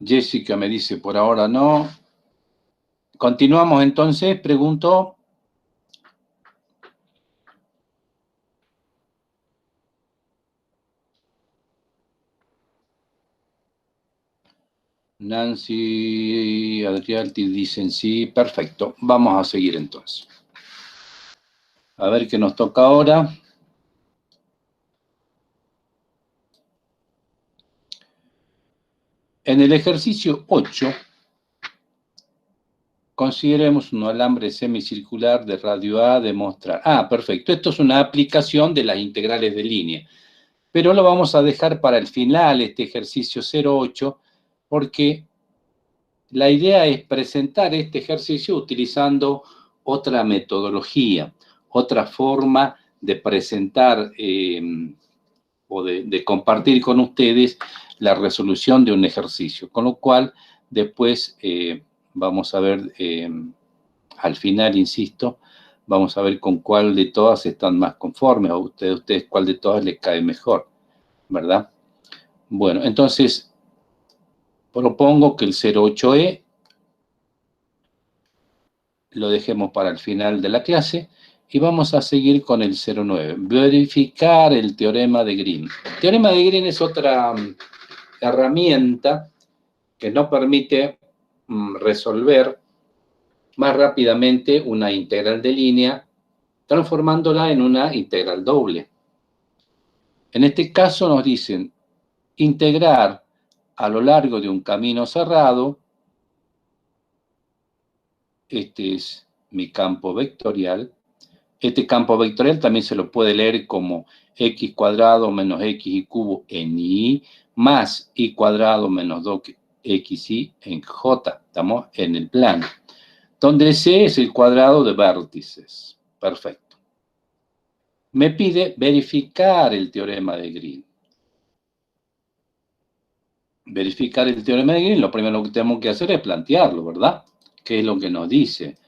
Jessica me dice, por ahora no. Continuamos entonces, pregunto. Nancy, Adrialti dicen sí, perfecto. Vamos a seguir entonces. A ver qué nos toca ahora. En el ejercicio 8, consideremos un alambre semicircular de radio A demostrar. Ah, perfecto. Esto es una aplicación de las integrales de línea. Pero lo vamos a dejar para el final, este ejercicio 08, porque la idea es presentar este ejercicio utilizando otra metodología, otra forma de presentar o de compartir con ustedes la resolución de un ejercicio. Con lo cual, después vamos a ver, al final, insisto, vamos a ver con cuál de todas están más conformes, a ustedes cuál de todas les cae mejor, ¿verdad? Bueno, entonces, propongo que el 08E lo dejemos para el final de la clase y vamos a seguir con el 09. Verificar el teorema de Green. El teorema de Green es otra herramienta que nos permite resolver más rápidamente una integral de línea, transformándola en una integral doble. En este caso nos dicen integrar a lo largo de un camino cerrado. Este es mi campo vectorial. Este campo vectorial también se lo puede leer como x cuadrado menos xy cubo en y más y cuadrado menos 2xy en j. Estamos en el plano, donde c es el cuadrado de vértices. Perfecto. Me pide verificar el teorema de Green. Verificar el teorema de Green, lo primero que tenemos que hacer es plantearlo, ¿verdad? ¿Qué es lo que nos dice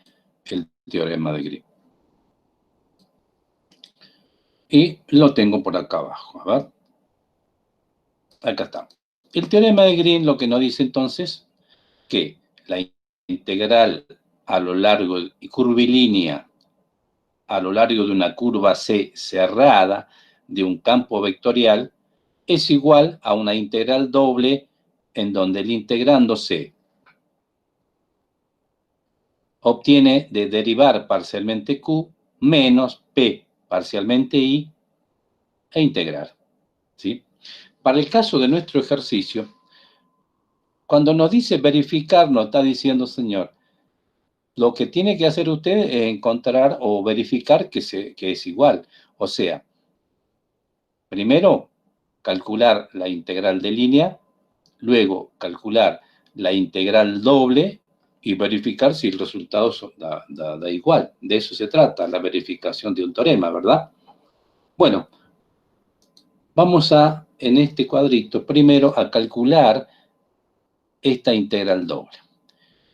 el teorema de Green? Y lo tengo por acá abajo, a ver. Acá está. El teorema de Green lo que nos dice entonces que la integral a lo largo y curvilínea a lo largo de una curva C cerrada de un campo vectorial es igual a una integral doble en donde el integrando C obtiene de derivar parcialmente Q menos P parcialmente I e integrar. ¿Sí? Para el caso de nuestro ejercicio, cuando nos dice verificar, nos está diciendo, señor, lo que tiene que hacer usted es encontrar o verificar que es igual. O sea, primero, calcular la integral de línea, luego calcular la integral doble y verificar si el resultado da igual. De eso se trata, la verificación de un teorema, ¿verdad? Bueno, vamos en este cuadrito, primero a calcular esta integral doble.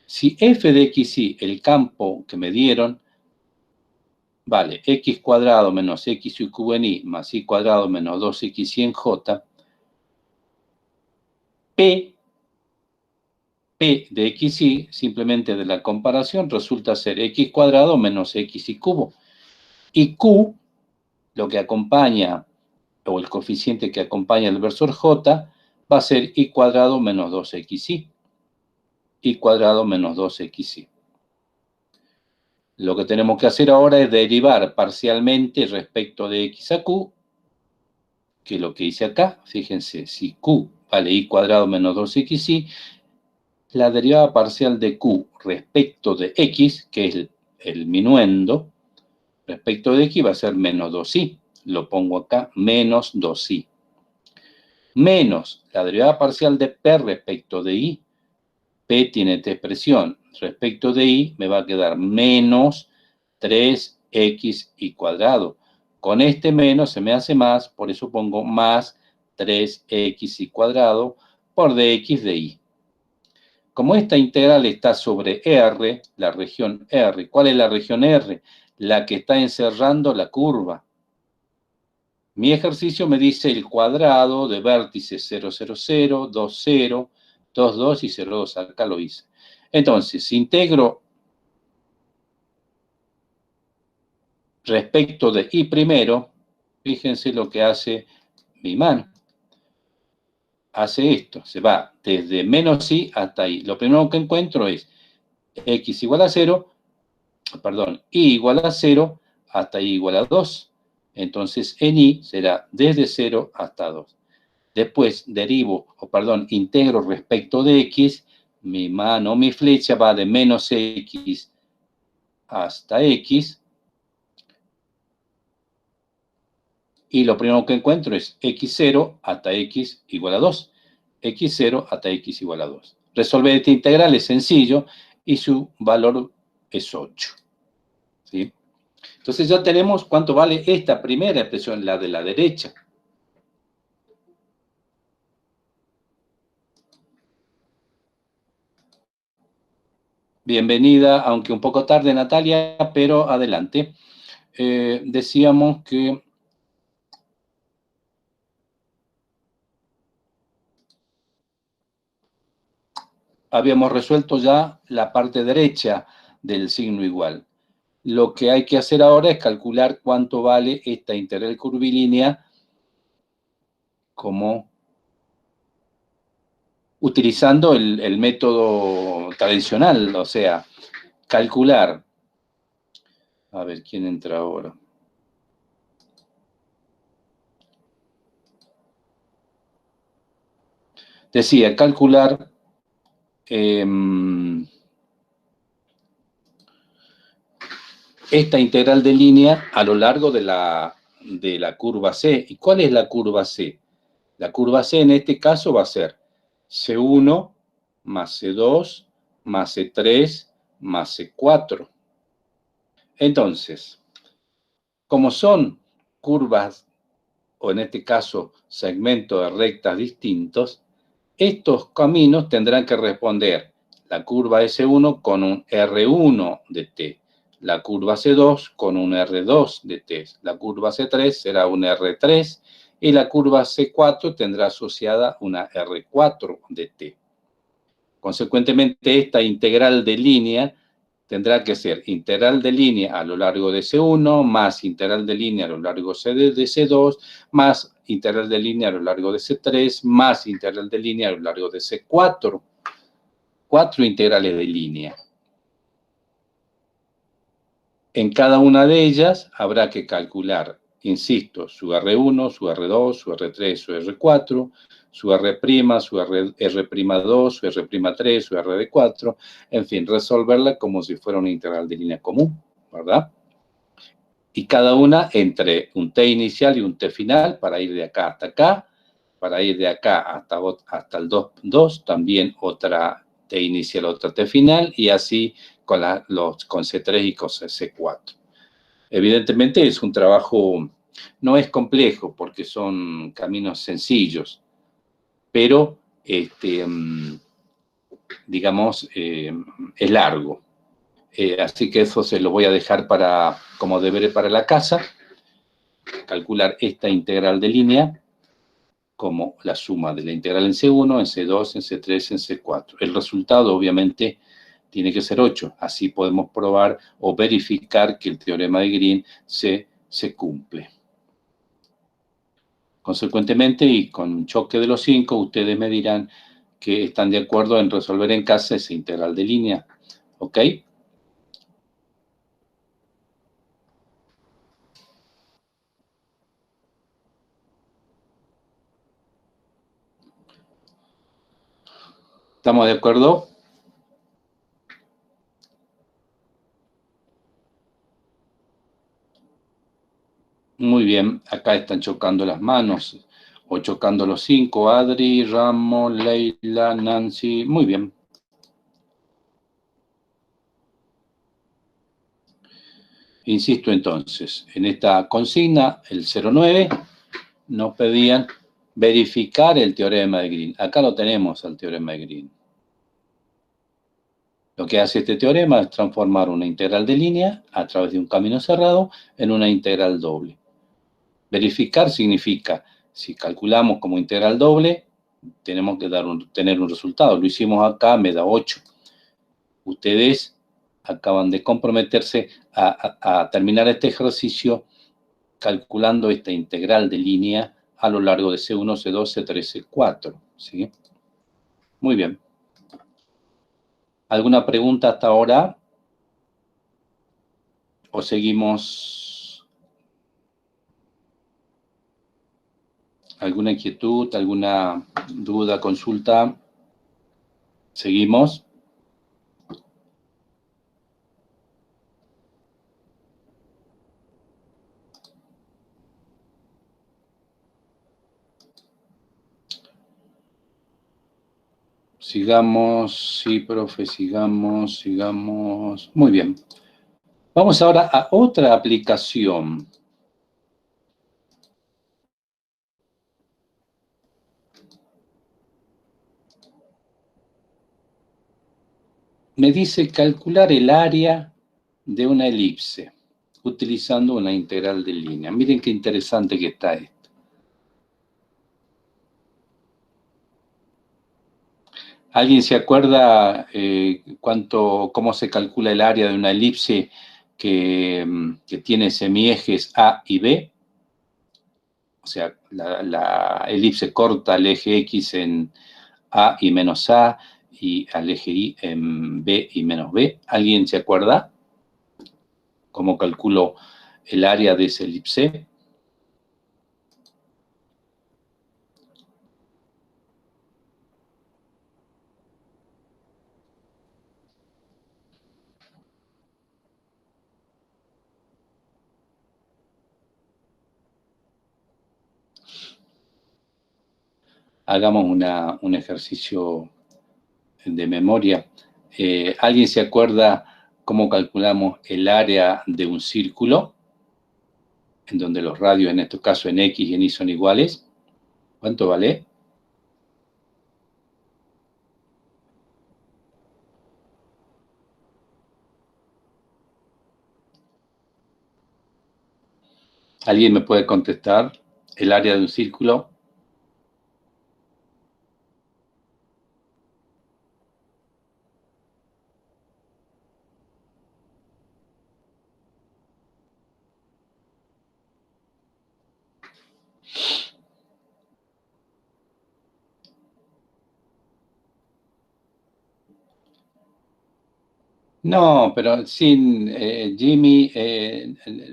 Si f de xy, el campo que me dieron, vale x cuadrado menos xy cubo en y más y cuadrado menos 2xy en j, P de xy, simplemente de la comparación, resulta ser x cuadrado menos xy cubo. Y Q, lo que acompaña, o el coeficiente que acompaña el versor j, va a ser y cuadrado menos 2xy. Y cuadrado menos 2xy. Lo que tenemos que hacer ahora es derivar parcialmente respecto de x a q, que es lo que hice acá. Fíjense, si q vale y cuadrado menos 2xy, la derivada parcial de q respecto de x, que es el minuendo, respecto de x va a ser menos 2y. Lo pongo acá, menos 2y. Menos la derivada parcial de p respecto de y. P tiene esta expresión. Respecto de y me va a quedar menos 3xy cuadrado. Con este menos se me hace más, por eso pongo más 3xy cuadrado por dx de y. Como esta integral está sobre R, la región R, ¿cuál es la región R? La que está encerrando la curva. Mi ejercicio me dice el cuadrado de vértices 0, 0, 0, 2, 0, 2, 2 y 0, 2. Acá lo hice. Entonces, integro respecto de y primero, fíjense lo que hace mi mano. Hace esto, se va desde menos y hasta y. Lo primero que encuentro es x igual a 0, perdón, y igual a 0 hasta y igual a 2. Entonces, en y será desde 0 hasta 2. Después integro respecto de x, mi mano, mi flecha va de menos x hasta x, y lo primero que encuentro es x0 hasta x igual a 2. x0 hasta x igual a 2. Resolver esta integral es sencillo y su valor es 8. ¿Sí? Entonces ya tenemos cuánto vale esta primera expresión, la de la derecha. Bienvenida, aunque un poco tarde, Natalia, pero adelante. Decíamos que habíamos resuelto ya la parte derecha del signo igual. Lo que hay que hacer ahora es calcular cuánto vale esta integral curvilínea como utilizando el método tradicional, o sea, calcular. A ver, ¿quién entra ahora? Decía, calcular esta integral de línea a lo largo de la curva C. ¿Y cuál es la curva C? La curva C en este caso va a ser C1 más C2 más C3 más C4. Entonces, como son curvas, o en este caso segmentos de rectas distintos, estos caminos tendrán que responder la curva S1 con un R1 de T, la curva C2 con un R2 de T, la curva C3 será un R3 y la curva C4 tendrá asociada una R4 de T. Consecuentemente, esta integral de línea tendrá que ser integral de línea a lo largo de C1 más integral de línea a lo largo de C2 más integral de línea a lo largo de C3 más integral de línea a lo largo de C4. 4 integrales de línea. En cada una de ellas habrá que calcular, insisto, su R1, su R2, su R3, su R4, su R', su R'2, su R'3, su RD4, en fin, resolverla como si fuera una integral de línea común, ¿verdad? Y cada una entre un T inicial y un T final para ir de acá hasta acá, para ir de acá hasta el 2, también otra T inicial, otra T final, y así con C3 y con C4. Evidentemente es un trabajo, no es complejo porque son caminos sencillos, pero digamos, es largo. Así que eso se lo voy a dejar como deber para la casa, calcular esta integral de línea como la suma de la integral en C1, en C2, en C3, en C4. El resultado, obviamente, tiene que ser 8. Así podemos probar o verificar que el teorema de Green se cumple. Consecuentemente, y con choque de los 5, ustedes me dirán que están de acuerdo en resolver en casa esa integral de línea. ¿Ok? ¿Estamos de acuerdo? Muy bien, acá están chocando las manos, o chocando los 5, Adri, Ramos, Leila, Nancy, muy bien. Insisto entonces, en esta consigna, el 09, nos pedían verificar el teorema de Green. Acá lo tenemos, el teorema de Green. Lo que hace este teorema es transformar una integral de línea a través de un camino cerrado en una integral doble. Verificar significa, si calculamos como integral doble, tenemos que tener un resultado. Lo hicimos acá, me da 8. Ustedes acaban de comprometerse a terminar este ejercicio calculando esta integral de línea a lo largo de C1, C2, C3, C4. ¿Sí? Muy bien. ¿Alguna pregunta hasta ahora? ¿O seguimos? ¿Alguna inquietud? ¿Alguna duda, consulta? ¿Seguimos? Sigamos, sí, profe, sigamos. Muy bien. Vamos ahora a otra aplicación. Me dice calcular el área de una elipse utilizando una integral de línea. Miren qué interesante que está esto. ¿Alguien se acuerda cómo se calcula el área de una elipse que tiene semiejes A y B? O sea, la elipse corta el eje X en A y menos A y al eje Y en B y menos B. ¿Alguien se acuerda cómo calculo el área de esa elipse? Hagamos un ejercicio de memoria. ¿Alguien se acuerda cómo calculamos el área de un círculo? En donde los radios, en este caso en X y en Y, son iguales. ¿Cuánto vale? ¿Alguien me puede contestar? El área de un círculo. No, pero sin Jimmy,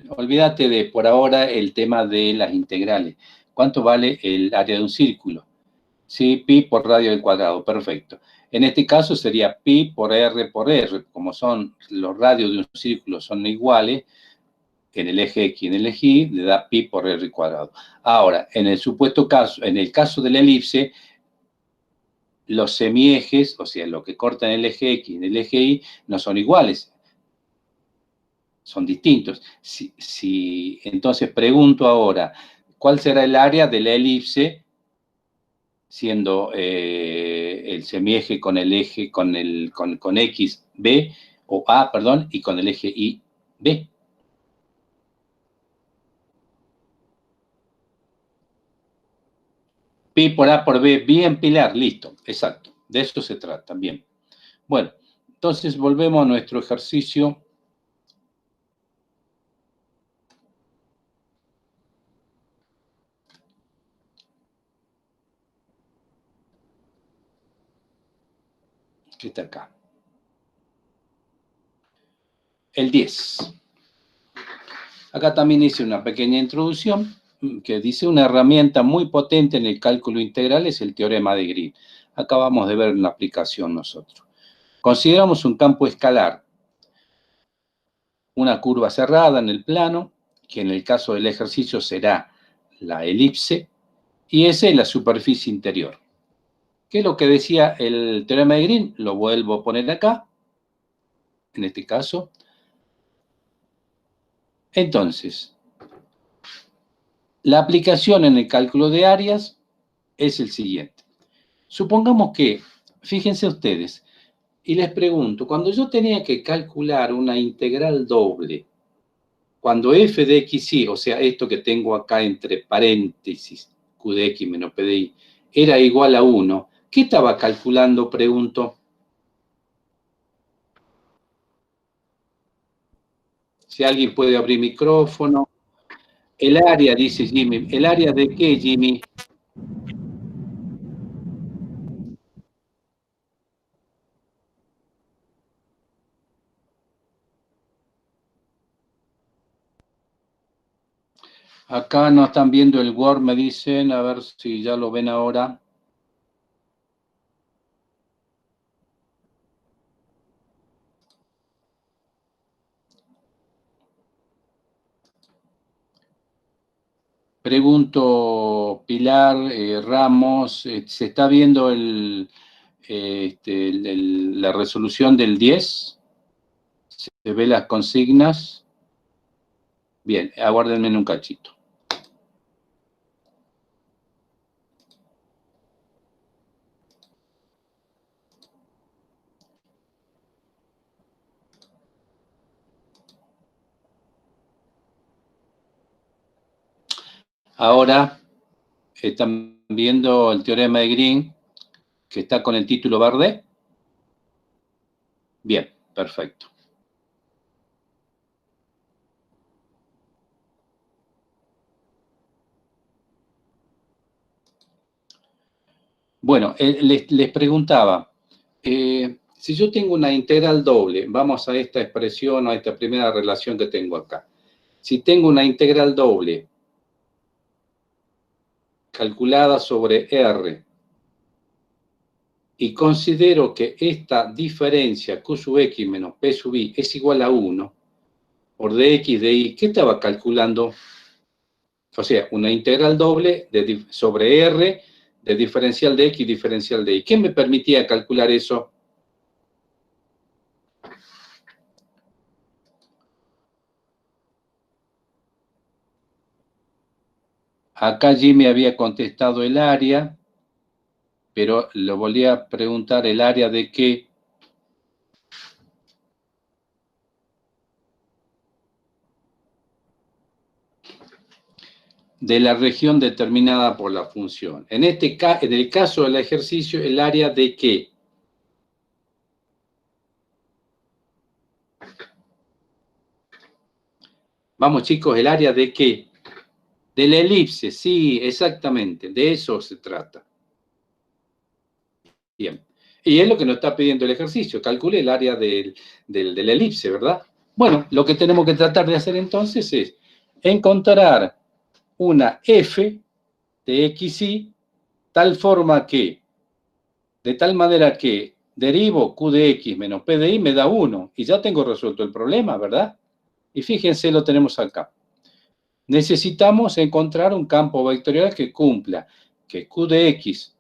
olvídate de por ahora el tema de las integrales. ¿Cuánto vale el área de un círculo? Sí, pi por radio al cuadrado, perfecto. En este caso sería pi por R, como son los radios de un círculo son iguales, en el eje X y en el eje Y, le da pi por R cuadrado. Ahora, en el supuesto caso, en el caso de la elipse, los semiejes, o sea, lo que cortan el eje X y en el eje Y, no son iguales, son distintos. Entonces pregunto ahora, ¿cuál será el área de la elipse siendo el semieje con el eje, con X, B, o A, perdón, y con el eje Y, B? Pi por A por B, bien, Pilar, listo, exacto. De eso se trata, bien. Bueno, entonces volvemos a nuestro ejercicio. Que está acá. El 10. Acá también hice una pequeña introducción que dice una herramienta muy potente en el cálculo integral es el teorema de Green. Acabamos de ver una aplicación nosotros. Consideramos un campo escalar, una curva cerrada en el plano, que en el caso del ejercicio será la elipse, y S es la superficie interior. ¿Qué es lo que decía el teorema de Green? Lo vuelvo a poner acá, en este caso. Entonces, la aplicación en el cálculo de áreas es el siguiente. Supongamos que, fíjense ustedes, y les pregunto, cuando yo tenía que calcular una integral doble, cuando f de x y, o sea, esto que tengo acá entre paréntesis, q de x menos p de y, era igual a 1, ¿qué estaba calculando? Pregunto. Si alguien puede abrir micrófono. El área, dice Jimmy. ¿El área de qué, Jimmy? Acá no están viendo el Word, me dicen, a ver si ya lo ven ahora. Pregunto, Pilar, Ramos, ¿se está viendo la resolución del 10. Se ve las consignas. Bien, aguárdenme en un cachito. Ahora están viendo el teorema de Green, que está con el título verde. Bien, perfecto. Bueno, les preguntaba, si yo tengo una integral doble, vamos a esta expresión o a esta primera relación que tengo acá. Si tengo una integral doble calculada sobre R y considero que esta diferencia Q sub X menos P sub Y es igual a 1 por dx de Y, ¿qué estaba calculando? O sea, una integral doble sobre R de diferencial de X diferencial de Y. ¿Qué me permitía calcular eso? Acá Jimmy había contestado el área, pero le volví a preguntar el área de qué. De la región determinada por la función. En el caso del ejercicio, el área de qué. Vamos chicos, el área de qué. De la elipse, sí, exactamente, de eso se trata. Bien. Y es lo que nos está pidiendo el ejercicio, calcule el área de la elipse, ¿verdad? Bueno, lo que tenemos que tratar de hacer entonces es encontrar una f de xy tal forma que, de tal manera que derivo q de x menos p de y me da 1, y ya tengo resuelto el problema, ¿verdad? Y fíjense, lo tenemos acá. Necesitamos encontrar un campo vectorial que cumpla que q de x,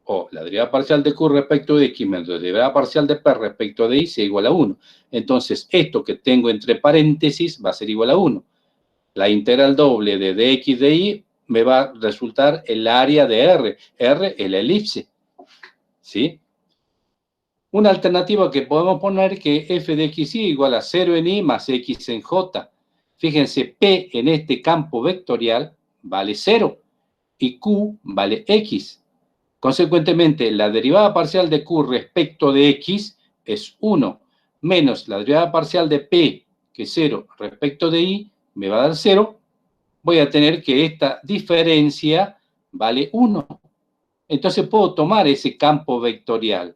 o la derivada parcial de q respecto de x menos la derivada parcial de p respecto de y sea igual a 1. Entonces, esto que tengo entre paréntesis va a ser igual a 1. La integral doble de dx de y me va a resultar el área de R. R es la elipse. ¿Sí? Una alternativa que podemos poner que f de x y igual a 0 en y más x en j. Fíjense, p en este campo vectorial vale 0 y q vale x. Consecuentemente, la derivada parcial de q respecto de x es 1, menos la derivada parcial de p, que es 0, respecto de y, me va a dar 0. Voy a tener que esta diferencia vale 1. Entonces puedo tomar ese campo vectorial.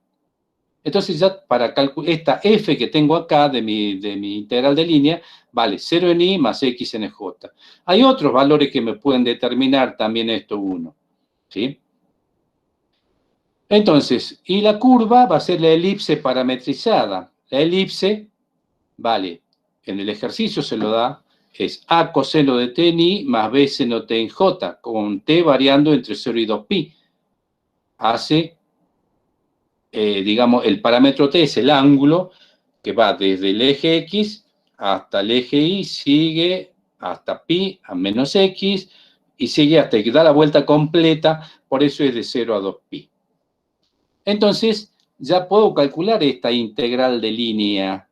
Entonces ya para calcular esta f que tengo acá de mi integral de línea vale 0 en y más x en j. Hay otros valores que me pueden determinar también esto 1. ¿Sí? Entonces, y la curva va a ser la elipse parametrizada. La elipse, vale, en el ejercicio se lo da, es a coseno de t en y más b seno t en j, con t variando entre 0 y 2pi. Hace, digamos, el parámetro t es el ángulo que va desde el eje x hasta el eje y, sigue hasta pi a menos x, y sigue hasta que da la vuelta completa, por eso es de 0 a 2pi. Entonces, ya puedo calcular esta integral de línea.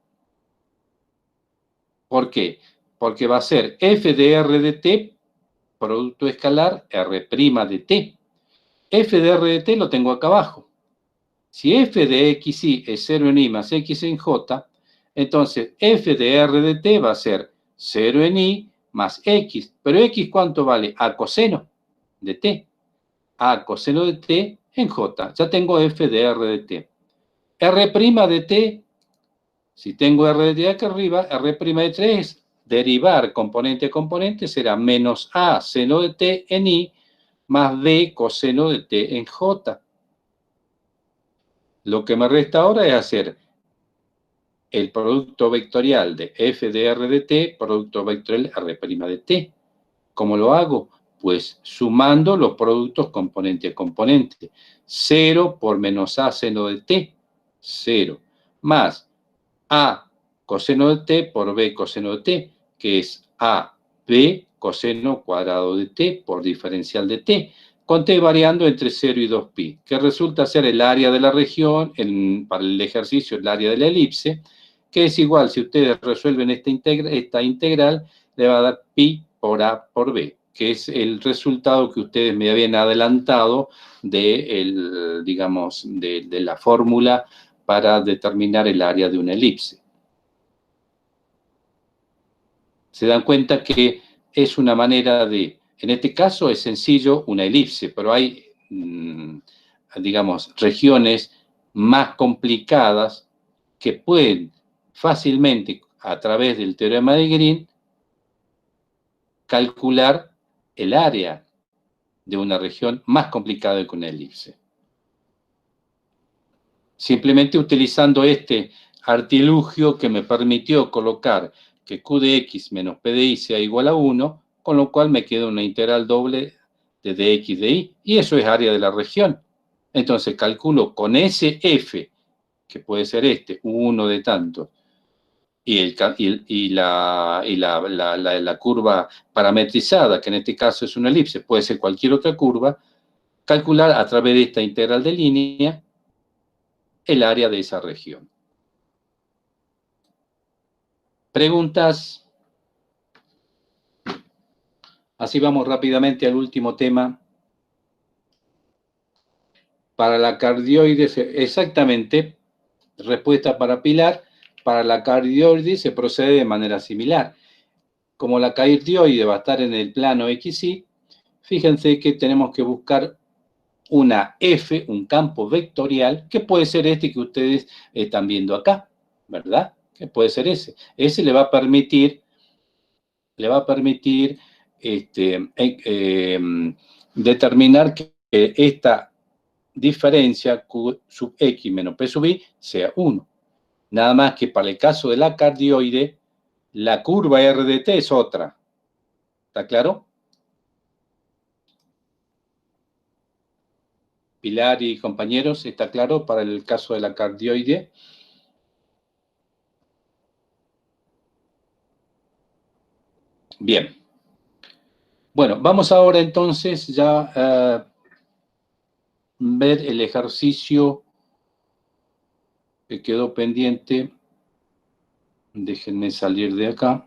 ¿Por qué? Porque va a ser f de r de t, producto escalar, r' de t. F de r de t lo tengo acá abajo. Si f de xy es 0 en y más x en j, entonces f de r de t va a ser 0 en y más x. ¿Pero x cuánto vale? A coseno de t. A coseno de t en j. Ya tengo f de r de t. R' de t, si tengo r de t acá arriba, R' de t es derivar componente a componente, será menos a seno de t en y más b coseno de t en j. Lo que me resta ahora es hacer el producto vectorial de f de r de t, producto vectorial R' de t. ¿Cómo lo hago? Pues sumando los productos componente a componente. 0 por menos a seno de t, 0. Más a coseno de t por b coseno de t, que es a b coseno cuadrado de t por diferencial de t, con t variando entre 0 y 2pi, que resulta ser el área de la región, para el ejercicio el área de la elipse, que es igual, si ustedes resuelven esta integral, le va a dar pi por a por b, que es el resultado que ustedes me habían adelantado digamos, de la fórmula para determinar el área de una elipse. Se dan cuenta que es una manera de, en este caso es sencillo una elipse, pero hay, digamos, regiones más complicadas que pueden fácilmente, a través del teorema de Green, calcular el área de una región más complicada que una elipse. Simplemente utilizando este artilugio que me permitió colocar que q de x menos p de y sea igual a 1, con lo cual me queda una integral doble de dx de y, y eso es área de la región. Entonces calculo con ese f, que puede ser uno de tantos, y la curva parametrizada, que en este caso es una elipse, puede ser cualquier otra curva, calcular a través de esta integral de línea el área de esa región. ¿Preguntas? Así vamos rápidamente al último tema. Para la cardioide, exactamente, respuesta para Pilar, para la cardioide se procede de manera similar. Como la cardioide va a estar en el plano XY, fíjense que tenemos que buscar una F, un campo vectorial, que puede ser este que ustedes están viendo acá, ¿verdad? Que puede ser ese. Ese le va a permitir determinar que esta diferencia Q sub X menos P sub Y sea 1. Nada más que para el caso de la cardioide, la curva R de T es otra. ¿Está claro? Pilar y compañeros, ¿está claro para el caso de la cardioide? Bien. Bueno, vamos ahora entonces ya a ver el ejercicio que quedó pendiente. Déjenme salir de acá.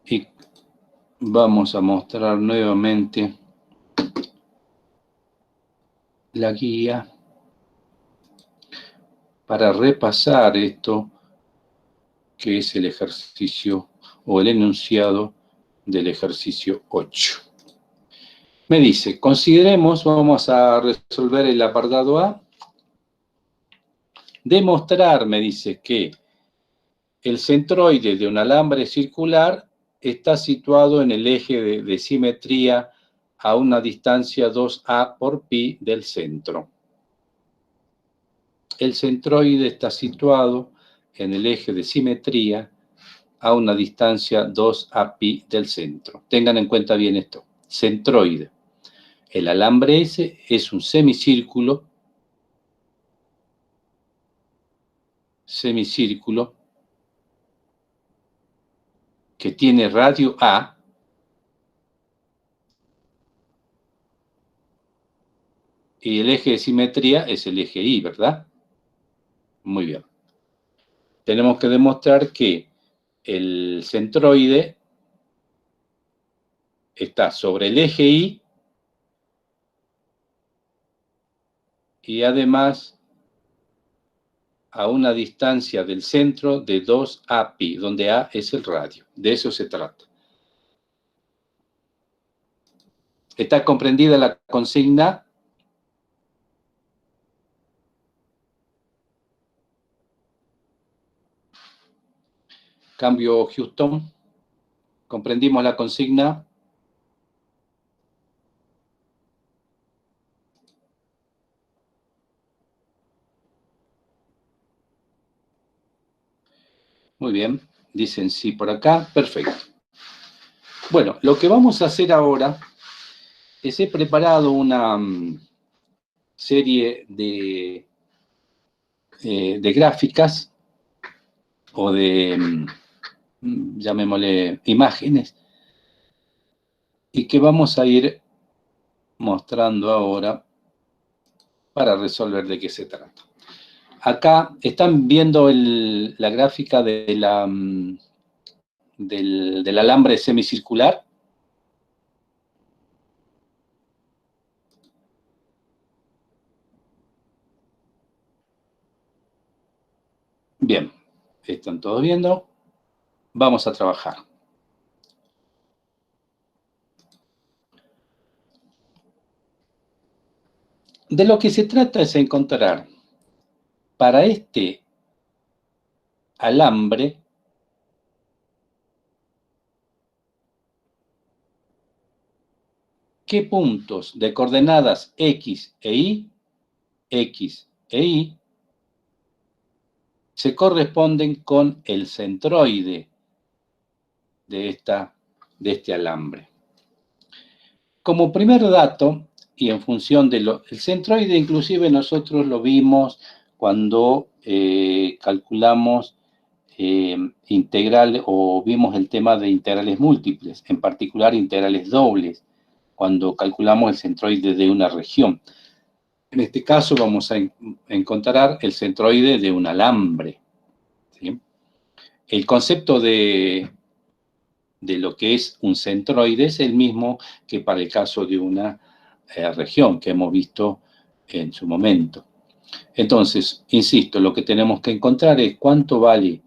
Y vamos a mostrar nuevamente la guía para repasar esto que es el ejercicio o el enunciado del ejercicio 8. Me dice, consideremos, vamos a resolver el apartado A, demostrar, me dice, que el centroide de un alambre circular está situado en el eje de simetría a una distancia 2a por pi del centro. El centroide está situado en el eje de simetría a una distancia 2a pi del centro. Tengan en cuenta bien esto. Centroide. El alambre ese es un semicírculo que tiene radio A y el eje de simetría es el eje Y, ¿verdad? Muy bien. Tenemos que demostrar que el centroide está sobre el eje y además a una distancia del centro de 2a pi, donde a es el radio. De eso se trata. ¿Está comprendida la consigna? Cambio Houston. ¿Comprendimos la consigna? Muy bien. Dicen sí por acá. Perfecto. Bueno, lo que vamos a hacer ahora es he preparado una serie de gráficas o de, llamémosle, imágenes, y que vamos a ir mostrando ahora para resolver de qué se trata. Acá están viendo la gráfica de del alambre semicircular. Bien, están todos viendo. Vamos a trabajar. De lo que se trata es encontrar para este alambre qué puntos de coordenadas X e Y se corresponden con el centroide de este alambre. Como primer dato, y en función del centroide, inclusive nosotros lo vimos cuando calculamos integral o vimos el tema de integrales múltiples, en particular integrales dobles, cuando calculamos el centroide de una región. En este caso vamos a encontrar el centroide de un alambre, ¿sí? El concepto de lo que es un centroide es el mismo que para el caso de una región que hemos visto en su momento. Entonces, insisto, lo que tenemos que encontrar es cuánto vale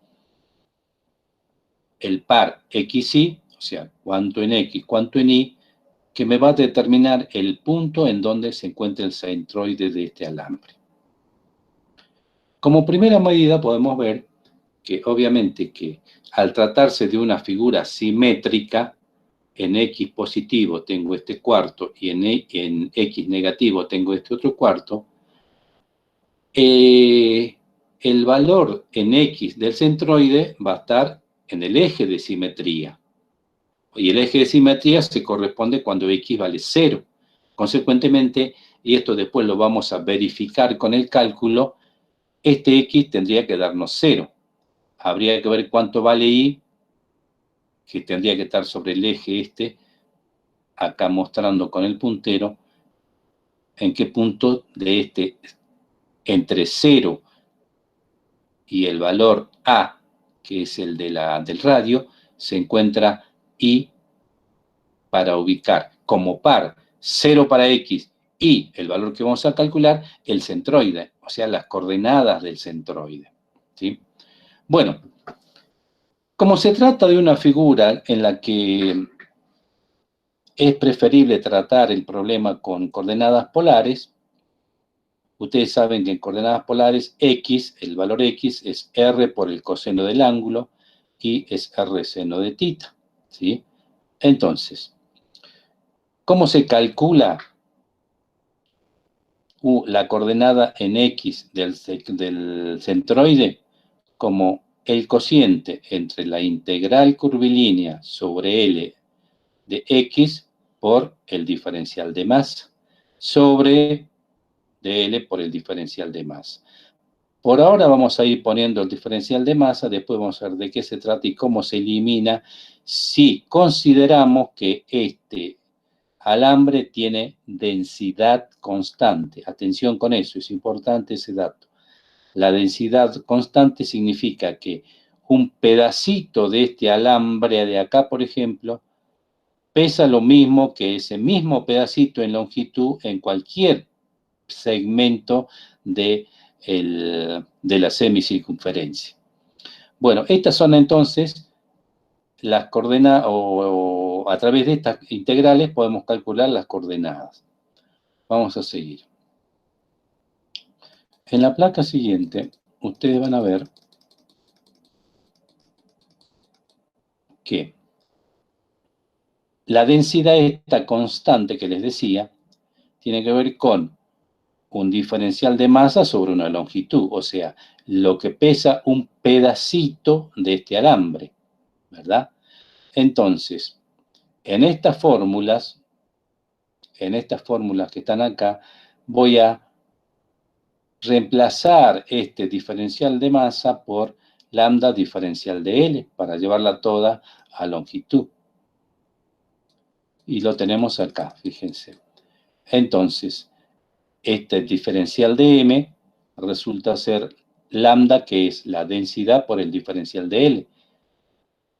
el par XY, o sea, cuánto en X, cuánto en Y, que me va a determinar el punto en donde se encuentra el centroide de este alambre. Como primera medida podemos ver que obviamente que al tratarse de una figura simétrica, en X positivo tengo este cuarto y en X negativo tengo este otro cuarto, el valor en X del centroide va a estar en el eje de simetría. Y el eje de simetría se corresponde cuando X vale 0. Consecuentemente, y esto después lo vamos a verificar con el cálculo, este X tendría que darnos 0. Habría que ver cuánto vale Y, que tendría que estar sobre el eje este, acá mostrando con el puntero, en qué punto de este, entre 0 y el valor A, que es el del radio, se encuentra Y para ubicar como par 0 para X y el valor que vamos a calcular, el centroide, o sea, las coordenadas del centroide, ¿sí? Bueno, como se trata de una figura en la que es preferible tratar el problema con coordenadas polares, ustedes saben que en coordenadas polares X, el valor X es R por el coseno del ángulo y es R seno de θ, ¿sí? Entonces, ¿cómo se calcula la coordenada en X del centroide? Como el cociente entre la integral curvilínea sobre L de X por el diferencial de masa sobre dl por el diferencial de masa. Por ahora vamos a ir poniendo el diferencial de masa, después vamos a ver de qué se trata y cómo se elimina si consideramos que este alambre tiene densidad constante. Atención con eso, es importante ese dato. La densidad constante significa que un pedacito de este alambre de acá, por ejemplo, pesa lo mismo que ese mismo pedacito en longitud en cualquier segmento de la semicircunferencia. Bueno, estas son entonces las coordenadas, o a través de estas integrales podemos calcular las coordenadas. Vamos a seguir. En la placa siguiente, ustedes van a ver que la densidad esta constante que les decía tiene que ver con un diferencial de masa sobre una longitud, o sea, lo que pesa un pedacito de este alambre, ¿verdad? Entonces, en estas fórmulas que están acá, voy a reemplazar este diferencial de masa por lambda diferencial de L, para llevarla toda a longitud. Y lo tenemos acá, fíjense. Entonces, este diferencial de M resulta ser lambda, que es la densidad por el diferencial de L.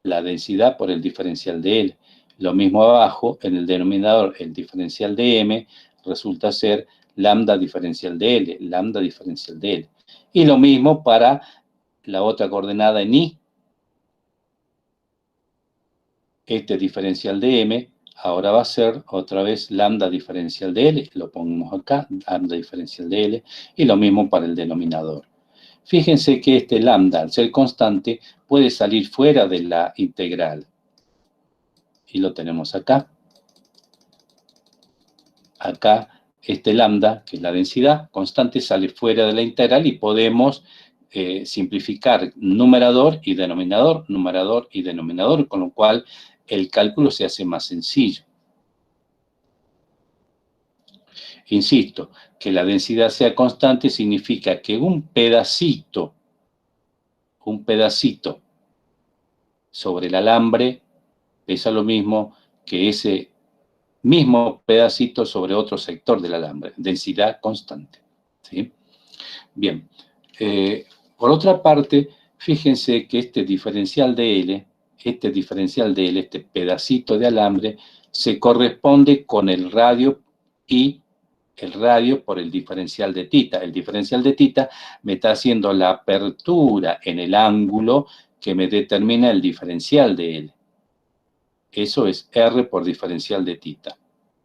La densidad por el diferencial de L. Lo mismo abajo, en el denominador, el diferencial de M resulta ser lambda diferencial de L, lambda diferencial de L. Y lo mismo para la otra coordenada en I. Este diferencial de M ahora va a ser otra vez lambda diferencial de L. Lo ponemos acá, lambda diferencial de L. Y lo mismo para el denominador. Fíjense que este lambda, al ser constante, puede salir fuera de la integral. Y lo tenemos acá. Acá, este lambda, que es la densidad constante, sale fuera de la integral y podemos simplificar numerador y denominador, con lo cual el cálculo se hace más sencillo. Insisto, que la densidad sea constante significa que un pedacito sobre el alambre pesa lo mismo que ese mismo pedacito sobre otro sector del alambre, densidad constante, ¿sí? Bien, por otra parte, fíjense que este diferencial de L, este pedacito de alambre, se corresponde con el radio y el radio por el diferencial de tita. El diferencial de tita me está haciendo la apertura en el ángulo que me determina el diferencial de L. Eso es R por diferencial de tita,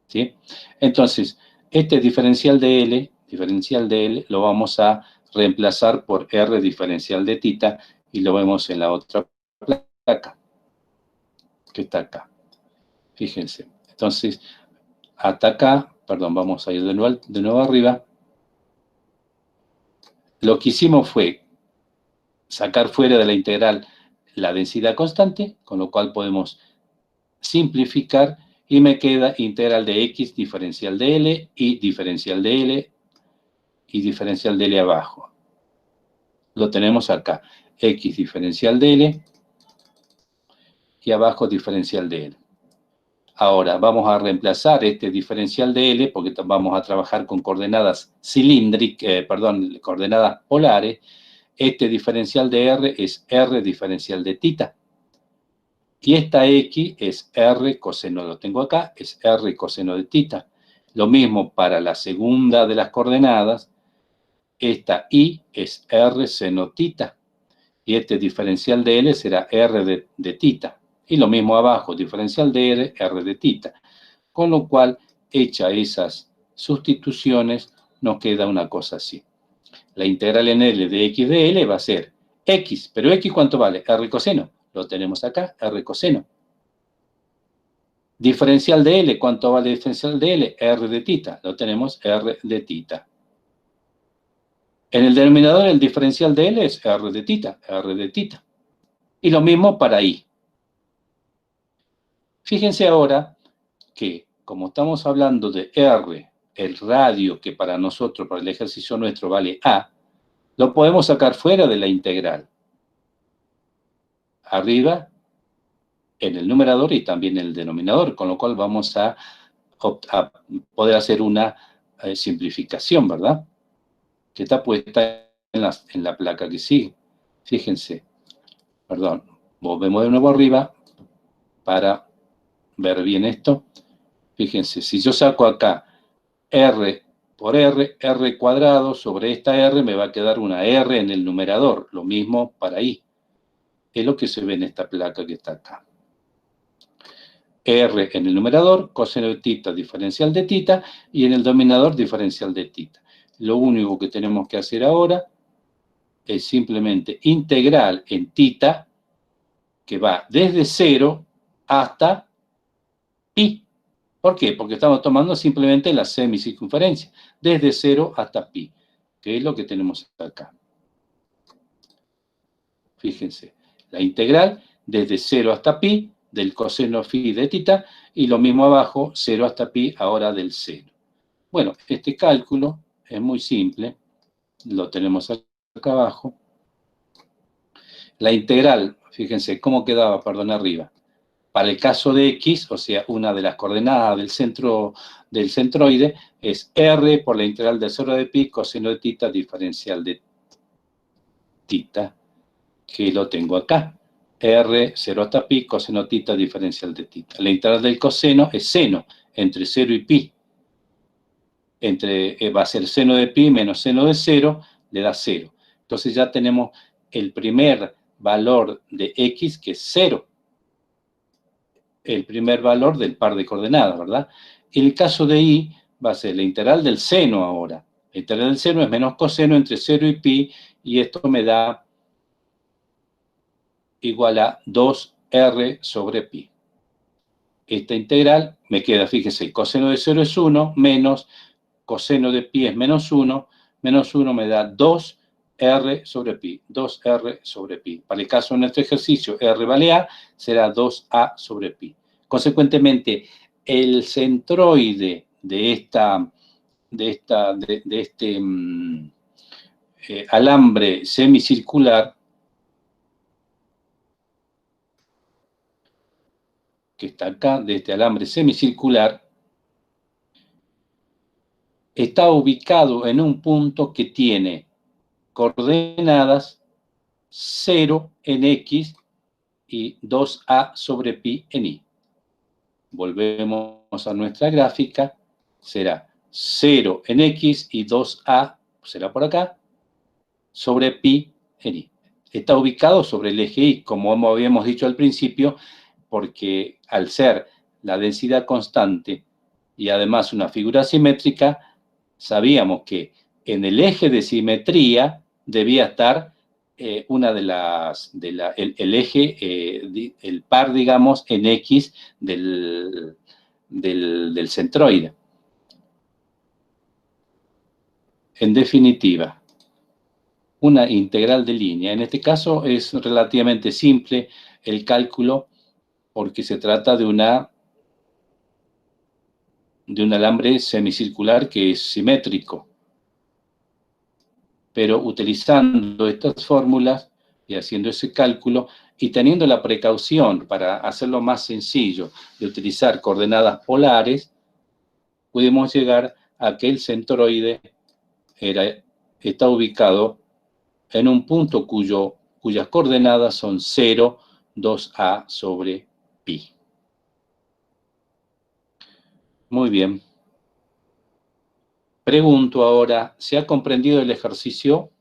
¿sí? Entonces, este diferencial de L, lo vamos a reemplazar por R diferencial de tita y lo vemos en la otra placa, que está acá. Fíjense. Entonces, hasta acá, perdón, vamos a ir de nuevo arriba. Lo que hicimos fue sacar fuera de la integral la densidad constante, con lo cual podemos simplificar y me queda integral de X diferencial de L y diferencial de L y diferencial de L abajo. Lo tenemos acá, X diferencial de L y abajo diferencial de L. Ahora vamos a reemplazar este diferencial de L porque vamos a trabajar con coordenadas coordenadas polares. Este diferencial de R es R diferencial de tita. Y esta X es R coseno, lo tengo acá, es R coseno de tita. Lo mismo para la segunda de las coordenadas, esta Y es R seno tita. Y este diferencial de L será R de tita. Y lo mismo abajo, diferencial de R, R de tita. Con lo cual, hecha esas sustituciones, nos queda una cosa así. La integral en L de X de L va a ser X, pero X ¿cuánto vale? R coseno. Lo tenemos acá, R coseno. Diferencial de L, ¿cuánto vale diferencial de L? R de tita. Lo tenemos, R de tita. En el denominador, el diferencial de L es R de tita, R de tita. Y lo mismo para I. Fíjense ahora que, como estamos hablando de R, el radio que para nosotros, para el ejercicio nuestro, vale A, lo podemos sacar fuera de la integral. Arriba, en el numerador y también en el denominador, con lo cual vamos a poder hacer una simplificación, ¿verdad? Que está puesta en la placa que sigue. Fíjense, perdón, volvemos de nuevo arriba para ver bien esto. Fíjense, si yo saco acá R por R, R cuadrado sobre esta R me va a quedar una R en el numerador, lo mismo para I. Es lo que se ve en esta placa que está acá. R en el numerador, coseno de tita, diferencial de tita, y en el denominador, diferencial de tita. Lo único que tenemos que hacer ahora es simplemente integral en tita, que va desde 0 hasta pi. ¿Por qué? Porque estamos tomando simplemente la semicircunferencia, desde 0 hasta pi, que es lo que tenemos acá. Fíjense, la integral desde 0 hasta pi del coseno phi de tita, y lo mismo abajo, 0 hasta pi ahora del seno. Bueno, este cálculo es muy simple, lo tenemos acá abajo. La integral, fíjense cómo quedaba, perdón, arriba. Para el caso de x, o sea, una de las coordenadas del centroide, es r por la integral de 0 de pi coseno de tita diferencial de tita, que lo tengo acá. R, 0 hasta pi, coseno tita diferencial de tita. La integral del coseno es seno, entre 0 y pi. Va a ser seno de pi menos seno de 0, le da 0. Entonces ya tenemos el primer valor de x, que es 0. El primer valor del par de coordenadas, ¿verdad? En el caso de y, va a ser la integral del seno ahora. La integral del seno es menos coseno entre 0 y pi, y esto me da igual a 2r sobre pi. Esta integral me queda, fíjese, coseno de 0 es 1, menos coseno de pi es menos 1 me da 2r sobre pi, 2r sobre pi. Para el caso de nuestro ejercicio, r vale a, será 2a sobre pi. Consecuentemente, el centroide de este alambre semicircular, que está acá, de este alambre semicircular, está ubicado en un punto que tiene coordenadas 0 en x y 2a sobre pi en y. Volvemos a nuestra gráfica, será 0 en x y 2a, será por acá, sobre pi en y. Está ubicado sobre el eje y, como habíamos dicho al principio, porque al ser la densidad constante y además una figura simétrica, sabíamos que en el eje de simetría debía estar el eje, el par, digamos, en X del centroide. En definitiva, una integral de línea. En este caso es relativamente simple el cálculo porque se trata de un alambre semicircular que es simétrico. Pero utilizando estas fórmulas y haciendo ese cálculo y teniendo la precaución para hacerlo más sencillo de utilizar coordenadas polares, pudimos llegar a que el centroide está ubicado en un punto cuyas coordenadas son 0, 2a sobre pi. Muy bien. Pregunto ahora, ¿se ha comprendido el ejercicio?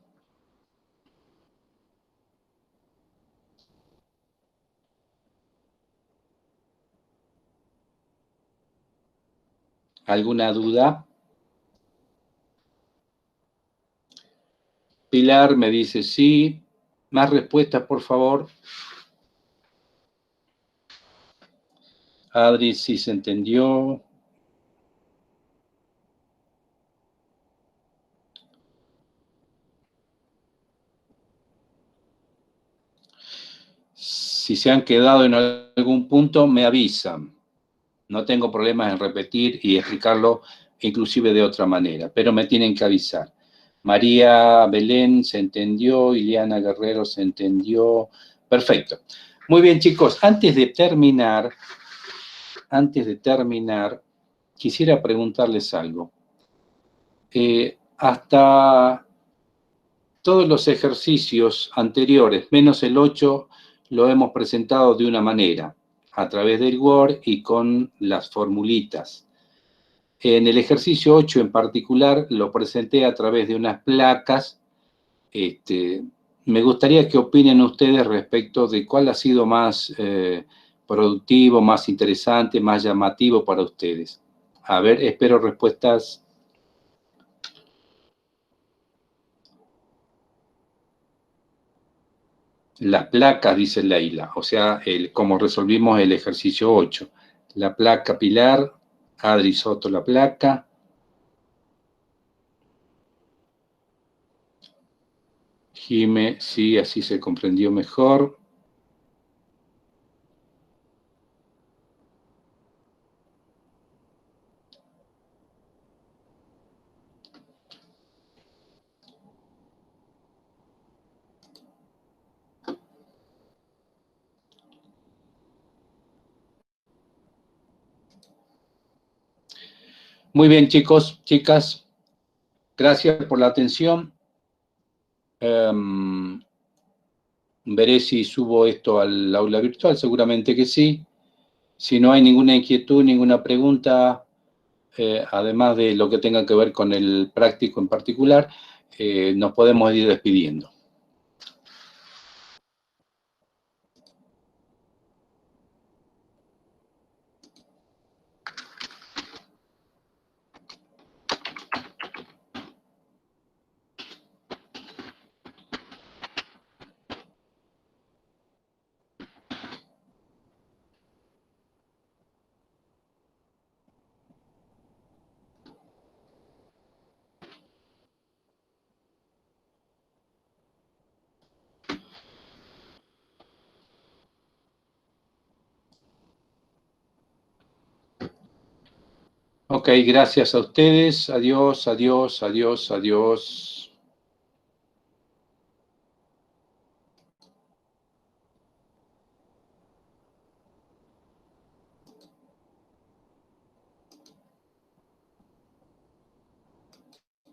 ¿Alguna duda? Pilar me dice sí. Más respuestas, por favor. Adri, sí se entendió. Si se han quedado en algún punto, me avisan. No tengo problemas en repetir y explicarlo inclusive de otra manera, pero me tienen que avisar. María Belén se entendió, Ileana Guerrero se entendió. Perfecto. Muy bien, chicos, antes de terminar, quisiera preguntarles algo. Hasta todos los ejercicios anteriores, menos el 8, lo hemos presentado de una manera, a través del Word y con las formulitas. En el ejercicio 8 en particular lo presenté a través de unas placas. Me gustaría que opinen ustedes respecto de cuál ha sido más productivo, más interesante, más llamativo para ustedes. A ver, espero respuestas. Las placas, dice Leila, o sea, como resolvimos el ejercicio 8. La placa Pilar, Adri Soto la placa. Jime, sí, así se comprendió mejor. Muy bien, chicos, chicas, gracias por la atención. Veré si subo esto al aula virtual, seguramente que sí. Si no hay ninguna inquietud, ninguna pregunta, además de lo que tenga que ver con el práctico en particular, nos podemos ir despidiendo. Ok, gracias a ustedes. Adiós, adiós, adiós, adiós.